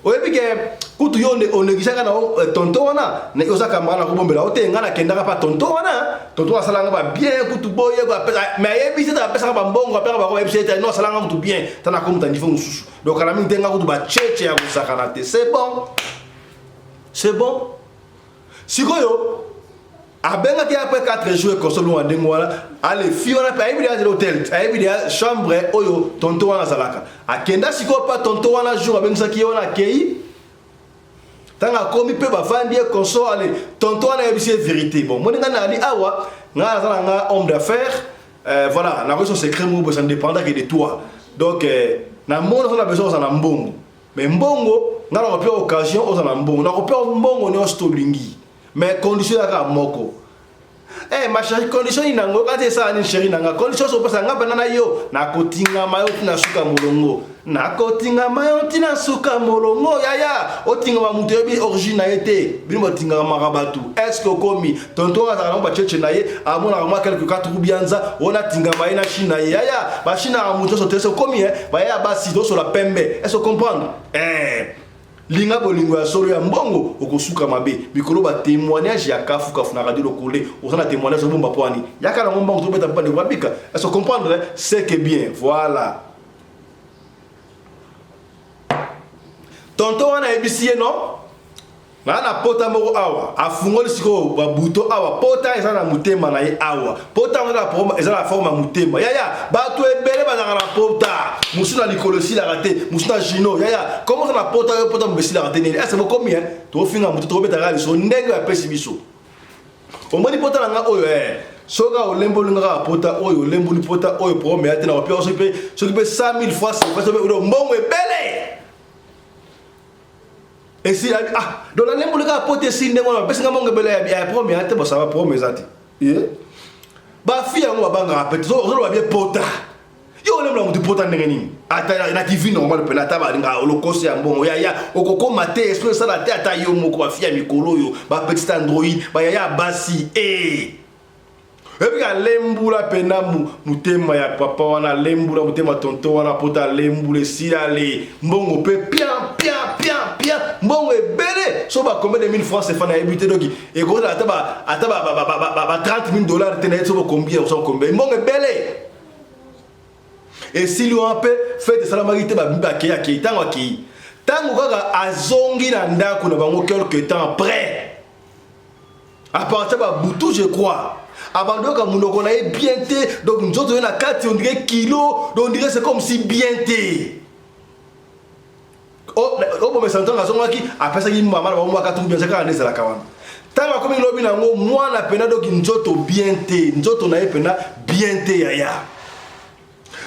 oyebike kutu yo on negishaka na tonto wana ne osaka mala ko bombela ote ngala kendaka pa tonto asalanga ba bien kutu boye ko pesa mais yebisi ta pesa ba mbongo apeka ba ko yebisi ta no asalanga mutu bien tana ko muta niveau mususu donc ala mingi tenga kutu ba cheche ya kusakana te c'est bon sikoyo abenga ki après 4 jours ko solo wa ndenge wala ale fi wana pa ebi de l'hôtel ebi de chambre oyo tonto wana zalaka akenda siko pa tonto wana jour abenga ki wana kei tanga komi pe ba fandi e konso ale tonto wana ebi c'est vérité bon moninga na ali awa nga zalanga homme d'affaires voilà la raison secret mo besoin dépendant que de toi donc na mono on a besoin na mbongo mais mbongo ngala ko pe occasion ozana mbongo na ko pe mbongo ne ostolingi mais condition ya moko ma chérie condition inango kati ça ni chérie nanga condition so pesa nga banana yo na kotinga mayo tina suka molongo na kotinga mayo tina suka molongo yaya otinga ma muto bi origine na été bi mo tinga marabatu est-ce que komi tonto azala ba cheche na ye amona ma quelque quatre bianza ona tinga mayo na china yaya ba china a muto so tese komi ba ya basi do so la pembe est-ce que comprendre linga bolingo ya solo ya mbongo okosuka mabe mikolo ba témoignage ya kafu na radio lokole osana témoignage bomba poani yaka na mbongo to beta pas de babika est-ce que comprendre c'est que bien voilà tonto wana ebisiye no na pota moko awa afungoli siko ba buto awa pota ezana mutema na ye awa pota ngala poma ezana forma mutema yaya bato ebele bazaka na pota musuna likolosi la raté musuna jino yaya comment ça na pota yo pota mbesi la raté nini est-ce que combien to finga muto to beta gali so ndenge ya pesi biso omoni pota nga oyo soka olembo linga pota oyo olembo ni pota oyo prome ya tena opio so pe 100 000 fois c'est pas so mbongo ebele. Et si dans la lembo le ka pote si ndenge on pesa ngambo ngebele ya premier ate bo ça va premier zati ba fi yango banga rapete so ba bien pota yo lembo la mutu pota ndenge nini ata na TV normal pe na taba linga holocaust ya mbongo ya okoko mate esprit ça la tête ata yo moko ba fi ya mikolo yo ba petit android ba ya basi epi ka lembula pena mutema ya papa wana lembula mutema tonto wana pota lembule silale mbongo pe pian mbongo ebele so ba combien de 1000 francs c'est fana ebité doki et ko ataba 30 000 dollars tena so combien so combien mbongo ebele et si lui on peut faire de salamarité ba mbake ya ki tango kaka azongi na ndako na bango quelque temps après à partir ba butu je crois abandon comme nous connaît bien té donc nous autres on a 4 on dirait kilo donc on dirait c'est comme si bien té oh bon mais s'entend à son qui après ça il maman va moi 4 bien ça quand c'est la kawana tant comme il lobby nango moi na pena donc nous autres bien té nous autres on a pena bien té yaya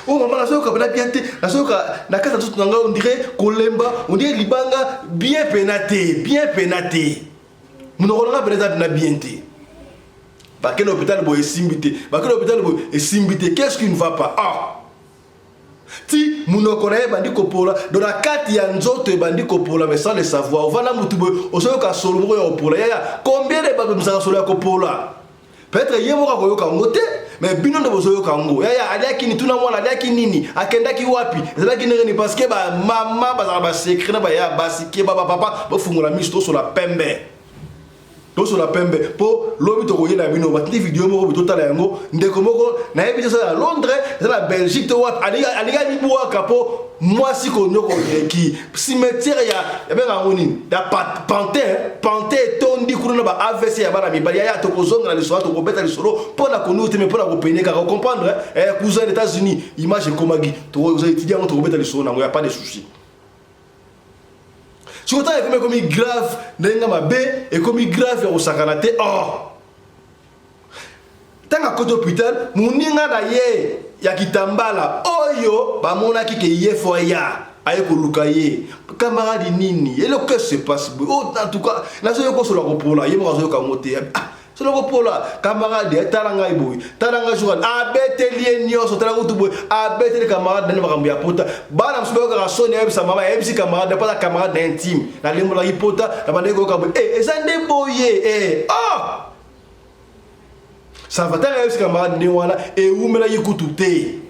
oh maman la soka pena bien té la soka na kata tout nanga on dirait kolemba on dirait libanga bien penaté nous n'aurons pas peut-être na bien té. Quel hôpital boy simbité, qu'est-ce qui ne va pas? Si nous connaissons bandi kopola dans la carte ya nzoto bandi kopola mais sans le savoir, on va na mutubo osoyo ka solo ya kopola ya combien de babe msaka solo ya kopola peut-être yemo ka koyoka ngote mais bino ndo bozoyo ka ngo ya aliaki ni tuna mwana aliaki nini akendaki wapi ezalaki nini parce que ba mama ba secret ba ya basike ba papa ba fungula misto sur la pembe. Sur la pembe pour l'obito ko yena bino batindi vidéo moko bitota la yango ndeko moko na yebi ça à Londres c'est la Belgique to wat aliga ni boa kapo moi si ko nyoko ki cimetière ya benga ngoni ya panthère tondi kuna ba AVC ya bana mibali ya to kozonga na lisolo to kobeta lisolo pona ko nuti me pona ko penyeka ko comprendre cousin des États-Unis image komagi to vous étudier to kobeta lisolo nango ya pas de souci. Si vous avez comme grave, et comme grave au sakanate, tant qu'à côté hôpital, mon ninga d'ailleurs, ya kitambala, oyo, ba mona ki ke yefo ya, aye ko lukaye, camarade nini, et le que se passe, en tout cas, na so yoko sur la kopola, yemo zo ka moté. C'est le pola, camarade, talanga iboui, talanga jouan, abetelier nyoso, talanga tuboui, abetelier camarade, n'a pas bien pota. Bana msubeko ka sonne, sa maman, si camarade, pas la camarade intime. La limbo la hipota, la bande go kabou. Ça déboyé, ça va t'arriver si camarade ne wana, et où me la yikouté.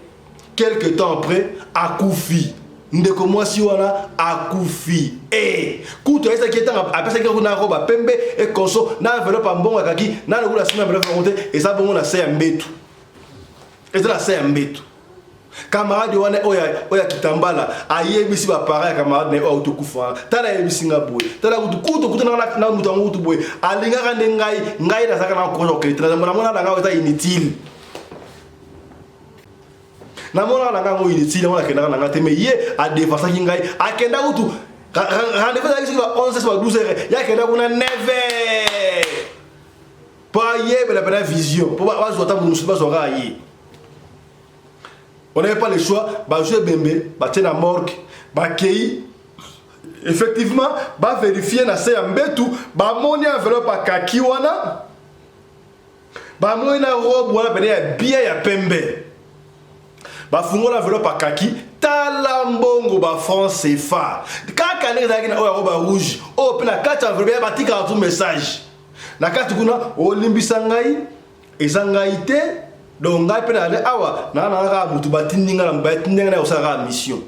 Quelque temps après, à Koufi. Ndeko mwasi wana akufi kuto esa kieta apesa ki kuna roba pembe e konso na enveloppe mbongo kaki na le kula sima enveloppe monte et ça bongo na se ya mbetu eza na se ya mbetu camarade wana oya kitambala ayebisi ba para camarade ne auto kufa tala yebisi ngaboy tala kuto na mutu ngutu boy alinga kande ngai na saka na ko ke tala mona na ngao eza inutile. Namona na ngango inutile mona kenda na ngate mais ye a défensa ki ngai akenda utu rendez-vous avec sur 11 sur 12 heures ya kenda kuna 9 pas ye bela vision pour ba zo ta musu ba zo ra ye on n'avait pas le choix ba jouer bembe ba tena morgue ba kei effectivement ba vérifier na se ya mbetu ba moni enveloppe akaki wana ba moni na robe wana bene ya bien ya pembe ba fungola enveloppe akaki tala mbongo ba France CFA kaka ndenge zaki na oya robe rouge o pe na kati enveloppe ya batika tout message na kati kuna olimbisa ngai ezangai te donc ngai pe na awa na ka mutu batindinga na batindinga na osaka mission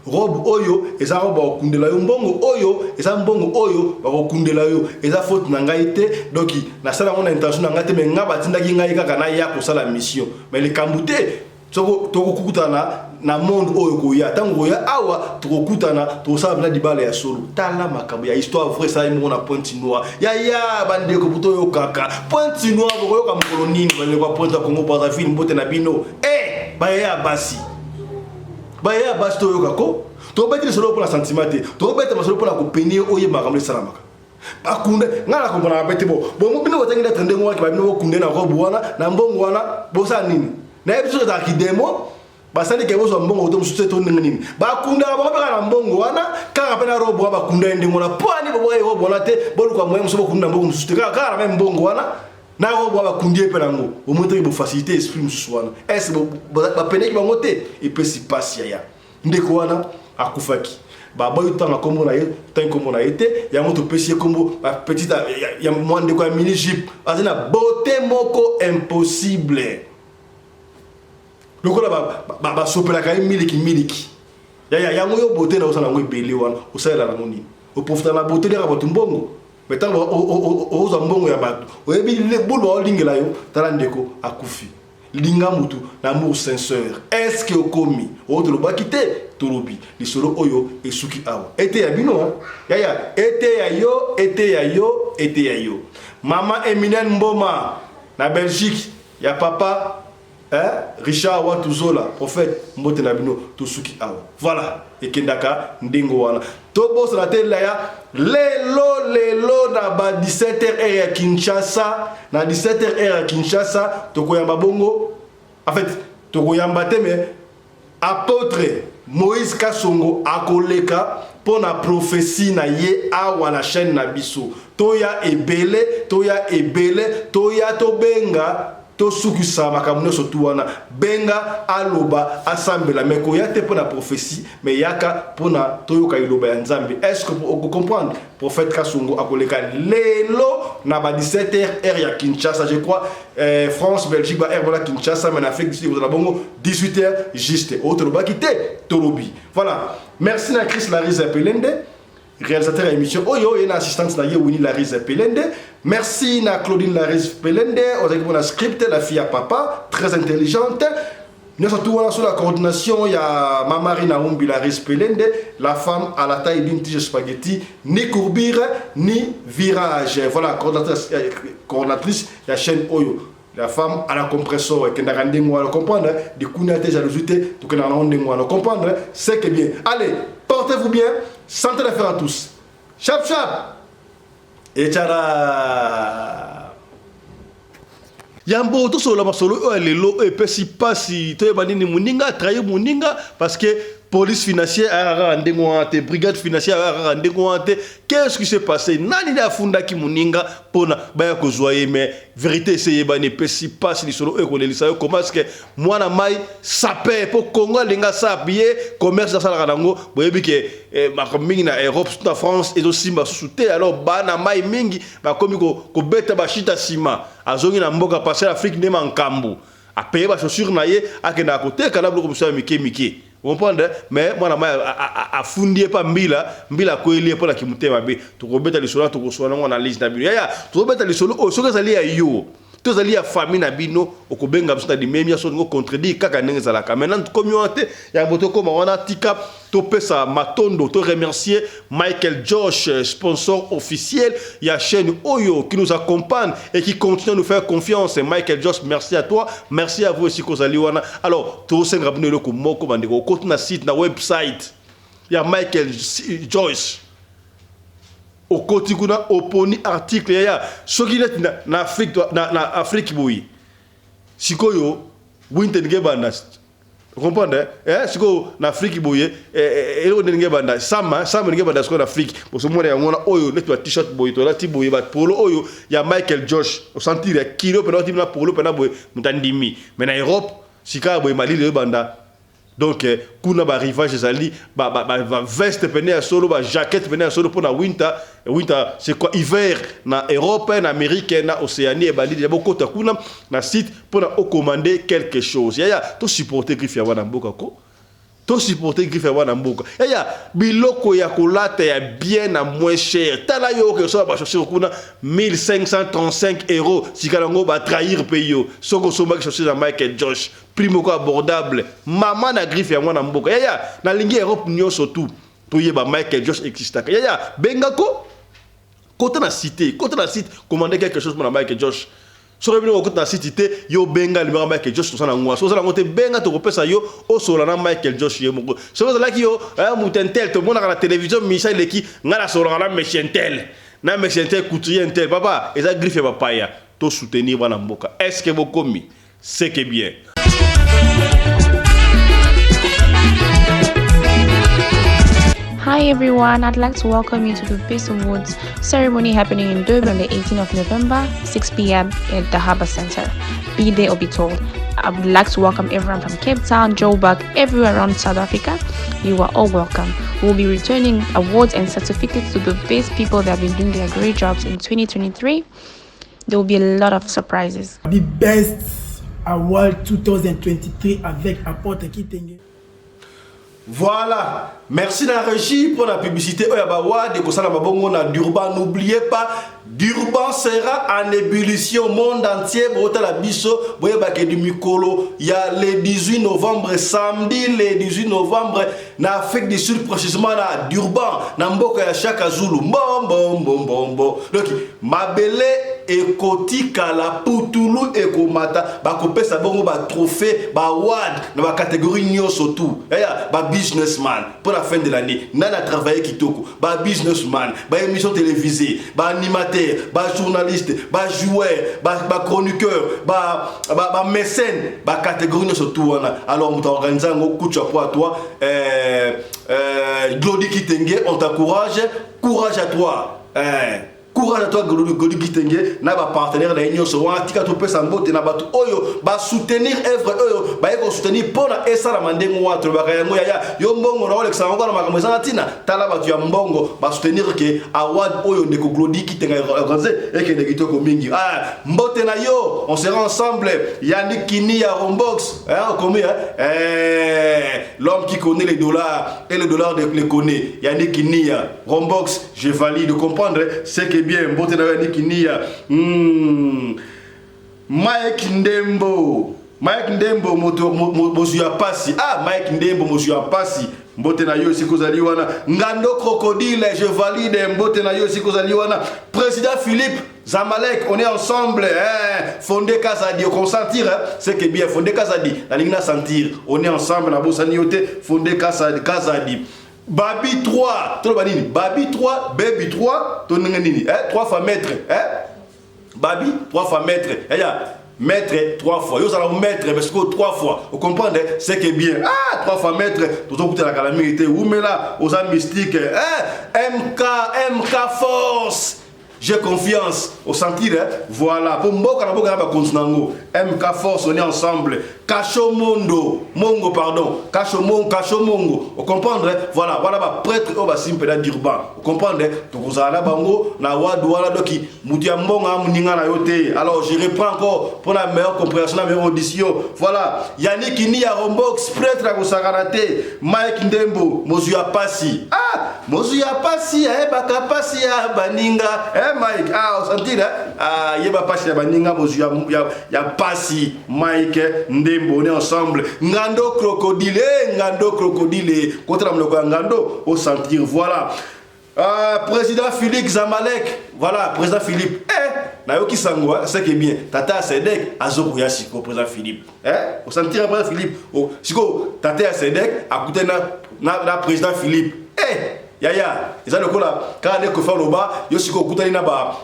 robe oyo eza robe okundela yo mbongo oyo eza mbongo oyo bakokundela yo eza faute na ngai te donc na sala mon intention na ngai te mais nga batindaki ngai kaka na ya kosala mission mais le kambute soko tokokutana na monde oyo koya tango ya awa tokokutana tosala na dibala ya solo tala makambo ya histoire vraie ça imo na Pointe Noire ya bande ko buto yo kaka Pointe Noire ko yo ka mokolo nini bande ko Pointe Congo Brazzaville mbote na bino ba ya basi to yo kako to beti solo pour la sentiment to beti solo pour la compagnie oye makambo salamaka bakunda ngala ko bona beti bo mo bino wotangira trende ngwa ki ba bino kunde na robo wana na mbongo wana bosa nini na ebiso za kidemo basali ke boso mbongo to mususu to nini bakunda ba na mbongo wana kaka pena robo ba kunda ndi ngona pani bo boye robo wana te bolu kwa moyo mususu kunda mbongo mususu kaka na mbongo wana na robo ba kundie pe nango o montre bo facilité esprit mususu wana est ba peneki ba ngote et peut si passe ya ndeko wana akufaki ba boy tanga kombo na ye tan kombo na été ya moto pesi kombo ba petite ya moi ndeko ya mini jeep azina beauté moko impossible lokola ba sopela ka miliki ya ngoyo beauté na osana ngo ebele wana osala na ngoni o profita na beauté de rabotu mbongo metango o za mbongo ya bato oyebi le bolo olingela yo tala ndeko akufi linga mutu na amour sincère est-ce que okomi o to lo bakite tolobi lisolo oyo esuki awa ete ya bino ya ete ya yo mama Eminem Mboma na Belgique ya papa Richard Watuzola prophète mbote na bino tosuki awa voilà ekendaka ndingo wana to boss na tela ya lelo na ba 17h ya Kinshasa na 17h ya Kinshasa tokoyamba bongo en fait tokoyamba te mais apôtre Moïse Kasongo akoleka pona prophétie na ye awa na chaîne na biso toya ebele toya tobenga to sukisa makamno sotu wana benga aloba asambela meko ya te pona prophétie mais yaka pona toyoka iloba ya nzambe est-ce que vous comprenez prophète Kasongo akoleka lelo na ba 17h heure ya Kinshasa je crois France Belgique ba heure voilà Kinshasa mais en Afrique du Sud vous la bongo 18h juste autre loba kité tolobi voilà merci na Chris Larise Pelende réalisateur de l'émission Oyo et assistante na Winnie Larise Pelende. Merci na Claudine Larise Pelende, on a script la fille à papa, très intelligente. Nous sommes tous sur la coordination, il y a Mamarina Umbi Larise Pelende, la femme à la taille d'une tige spaghetti, ni courbure ni virage. Voilà, coordinatrice de la chaîne Oyo. La femme à la compresseur, qui n'a rien de moi à comprendre, du coup, n'a pas jalousie, tout n'a rien de moi à comprendre, c'est que bien. Allez, portez-vous bien. Santé d'affaires à tous. Chap chap. Et tchara. Yambo to solo masolo lelo e pesi pasi to yebani ni muninga trahi muninga parce que police financière a rendu brigade financière a rendu qu'est-ce qui s'est passé nani da funda ki muninga pona baya ko zoyer mais vérité c'est yebani pesi pasi ni solo e ko lelisa comment est-ce que mwana mai sapé pour Congo linga sabier commerce dans sala rango boyebi ke makomingi na Europe na France et aussi ba souté alors bana mai mingi ba komi ko beta ba chita sima azongi na mboka passer Afrique ne mankambu a payer ba chaussure na ye akenda côté kana bloko musa miki vous comprenez mais moi a fondé pas mbila ko elie pour la kimutema be to ko beta lisolo to ko sona ngona liste na bino ya to beta lisolo o soka zali ya yo to zali ya famille na bino okobenga biso di même ya so ngo contredire kaka ndenge zala ka maintenant communauté ya boto ko wana tika to pesa matondo to remercier Michael Josh sponsor officiel ya chaîne Oyo qui nous accompagne et qui continue à nous faire confiance. Michael Josh, merci à toi, merci à vous aussi kozali wana. Alors to senga bino le ko moko bandeko ko na site na website ya Michael Joyce au côté kuna oponi article ya soki net na Afrique na Afrique boyi sikoyo winter ngebana Vous comprenez? C'est en Afrique, boye, et on est banda, Sam n'est banda en Afrique. Pour ce moment, on a oyo, les t-shirt boye, toi là, ti boye, bat polo oyo, il y a Michael Josh, au sentir kilo, pendant que polo, pendant boye, mutandimi. Mais en Europe, si ka boye Mali le banda. Donc, kuna ba rivage ezali, ba veste pene à solo, ba jaquette pene à solo pour na winter. Winter, c'est quoi? Hiver, na Europe, na Amérique, na Océanie, et bali, il y a beaucoup de kuna, na site pour na commander quelque chose. Ya, tout supporter Griffia Wanamboka ko. Tout supporter Griffia Wanamboka. Ya, biloko ya kolata ya bien à moins cher. Tala yo que ça va chercher kuna 1535 €. Si kalango va trahir payo. Soko soma que chercher dans Michael Josh. Primo ko abordable. Maman na Griffia Wanamboka. Ya, na lingi Europe nyo surtout. Pour y ba Michael Josh existe. Ya, bengako. Côté la cité, commander quelque chose pour la Michael Josh. Si vous avez la cité, yo benga le Michael Josh sur ça ngwa. So ça ngote benga to kopesa yo o so la Michael Josh yo moko. So ça la ki yo mutentel to mona la télévision Michel Leki ngala so la Mechentel. Na Mechentel couturier tel papa, et ça griffe papa ya. To soutenir wana mboka. Est-ce que vous commis? C'est que bien. Hi everyone, I'd like to welcome you to the Face Awards ceremony happening in Durban on the 18th of November, 6 p.m. at the Harbour Centre. Be there or be told. I would like to welcome everyone from Cape Town, Joburg, everywhere around South Africa. You are all welcome. We'll be returning awards and certificates to the best people that have been doing their great jobs in 2023. There will be a lot of surprises. The best award 2023 avec Apporte Kitenge. Voilà, merci la régie pour la publicité. Oyabawa, de Kosala Mabongo na Durban. N'oubliez pas, Durban sera en ébullition monde entier. Bota la biso, boyebake du Mikolo. Il y a le 18 novembre, samedi, le 18 novembre, na Afrique du Sud, précisément na Durban, na Mboka ya Chaka Zulu. Bon. Donc, Mabele et Koti Kala Putulu et Komata, bakopesa bongo ba trophée, ba award, na ba catégorie nyoso tout. Ba businessman pour la fin de l'année. Nana travaillé Kitoko. Ba businessman, ba émission télévisée, ba animateur, ba journaliste, ba joueur, ba chroniqueur, ba mécène, ba catégorie nyoso tout. Alors on t'organise un coup de chapeau à toi. Glody Kitenge, on t'encourage. Courage à toi. Courage à toi, Glody Kitenge, na ba partenaire na union so wa tika to pesa mbote na batu oyo ba soutenir œuvre oyo ba yeko soutenir pona esa la mandengo wa to ba yango ya yo mbongo na Alexa ngwana makambo sana tina tala batu ya mbongo ba soutenir ke award oyo ndeko Glody Kitenge organiser et que de kitoko mingi mbote na yo on sera ensemble Yannick Kini ya Rombox combien l'homme qui connaît les dollars et le dollar les connaît Yannick Kini ya Rombox je valide comprendre c'est que bien mbote na Yannick Kini ya Mike Ndembo mozu ya pasi Mike Ndembo mozu ya pasi mbote na yo sikozali wana ngando crocodile je valide mbote na yo sikozali wana président Philippe Zamalek on est ensemble Fondé Kazadi au consentir c'est que bien Fondé Kazadi la ligne na sentir on est ensemble na bosani yote Fondé Kazadi Babi 3 to banini Babi 3 Baby 3 to nini 3 fois maître Babi 3 fois maître maître 3 fois. Yo ça va maître parce que 3 fois. Vous comprenez? C'est que bien. 3 fois maître. Tout écouter la calamité. Ou mais là, aux âmes mystiques. MK Force. J'ai confiance au sentir. Voilà. Pour Mboka na Mboka na ba continent. MK Force, on est ensemble. Cacho Mondo. Mongo pardon. Cacho Mongo. Vous comprenez? Voilà. Voilà ba prêtre au ba simple d'Urban. Vous comprenez? To kozala bango na wadu wala doki mutia mbonga muninga na yote. Alors je reprends encore pour la meilleure compréhension, la meilleure audition. Voilà. Yannick Kini ya Rombox prêtre à Kosakarate. Mike Ndembo mozu ya pasi. Mozu ya pasi baka pasi ya baninga. Mike au sentir yeba pasi ya baninga mozu ya pasi Mike Ndembo on est ensemble. Ngando crocodile contre la Ngando au sentir. Voilà. Président Philippe Zamalek, voilà, président Philippe. Nayoki Sangwa, c'est que bien. Tata Sedek, Azokuya Siko, président Philippe. Au sentir président Philippe. Siko, Tata Sedek, à côté na président Philippe. yaya eza lokola kaka nde kofa loba yo siko okutani na ba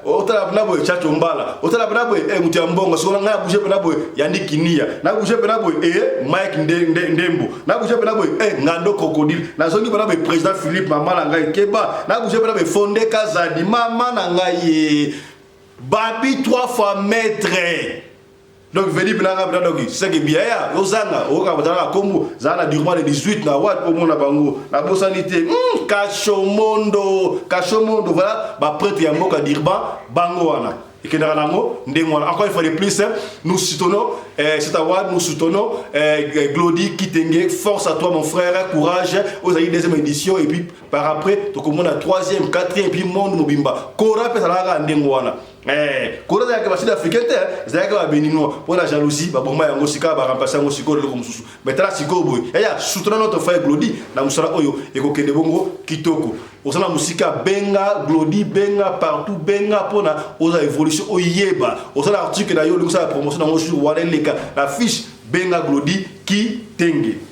otala pena boye chacho mbala otala pena boye mutu ya mbongo sikola ngai abouge pena boye yandi kinia na bouge pena boye Mike Ndembo na bouge pena boye ngando crocodile na zongi pena boye président Philippe mama na ngai keba na bouge pena boye Fondé Kazadi mama na ngai babi 3 fois maître. Donc veni binanga bina donc c'est que bien ya ozanga oka batala kombo zana durement le 18 na wat au mona bango na bosanité Kachomondo voilà ba prêtre ya mboka dirba bango wana et que dans nango ndengwana encore il fallait plus nous soutenons cet award nous soutenons Glody Kitenge force à toi mon frère courage aux aïe deuxième édition et puis par après donc au monde 3e 4e et puis monde mobimba kora pesa la ndengwana kora za ka basida africain za ka béninois pour la jalousie ba bomba yango sika ba remplacer yango siko le comme susu mais tala siko boy ya soutenons notre frère Glody na musala oyo e ko kende bongo kitoko osana musika benga Glody benga partout benga pona oza évolution oyeba osana article na yo le ça promotion na mo sur wale leka la fiche benga Glody Kitenge.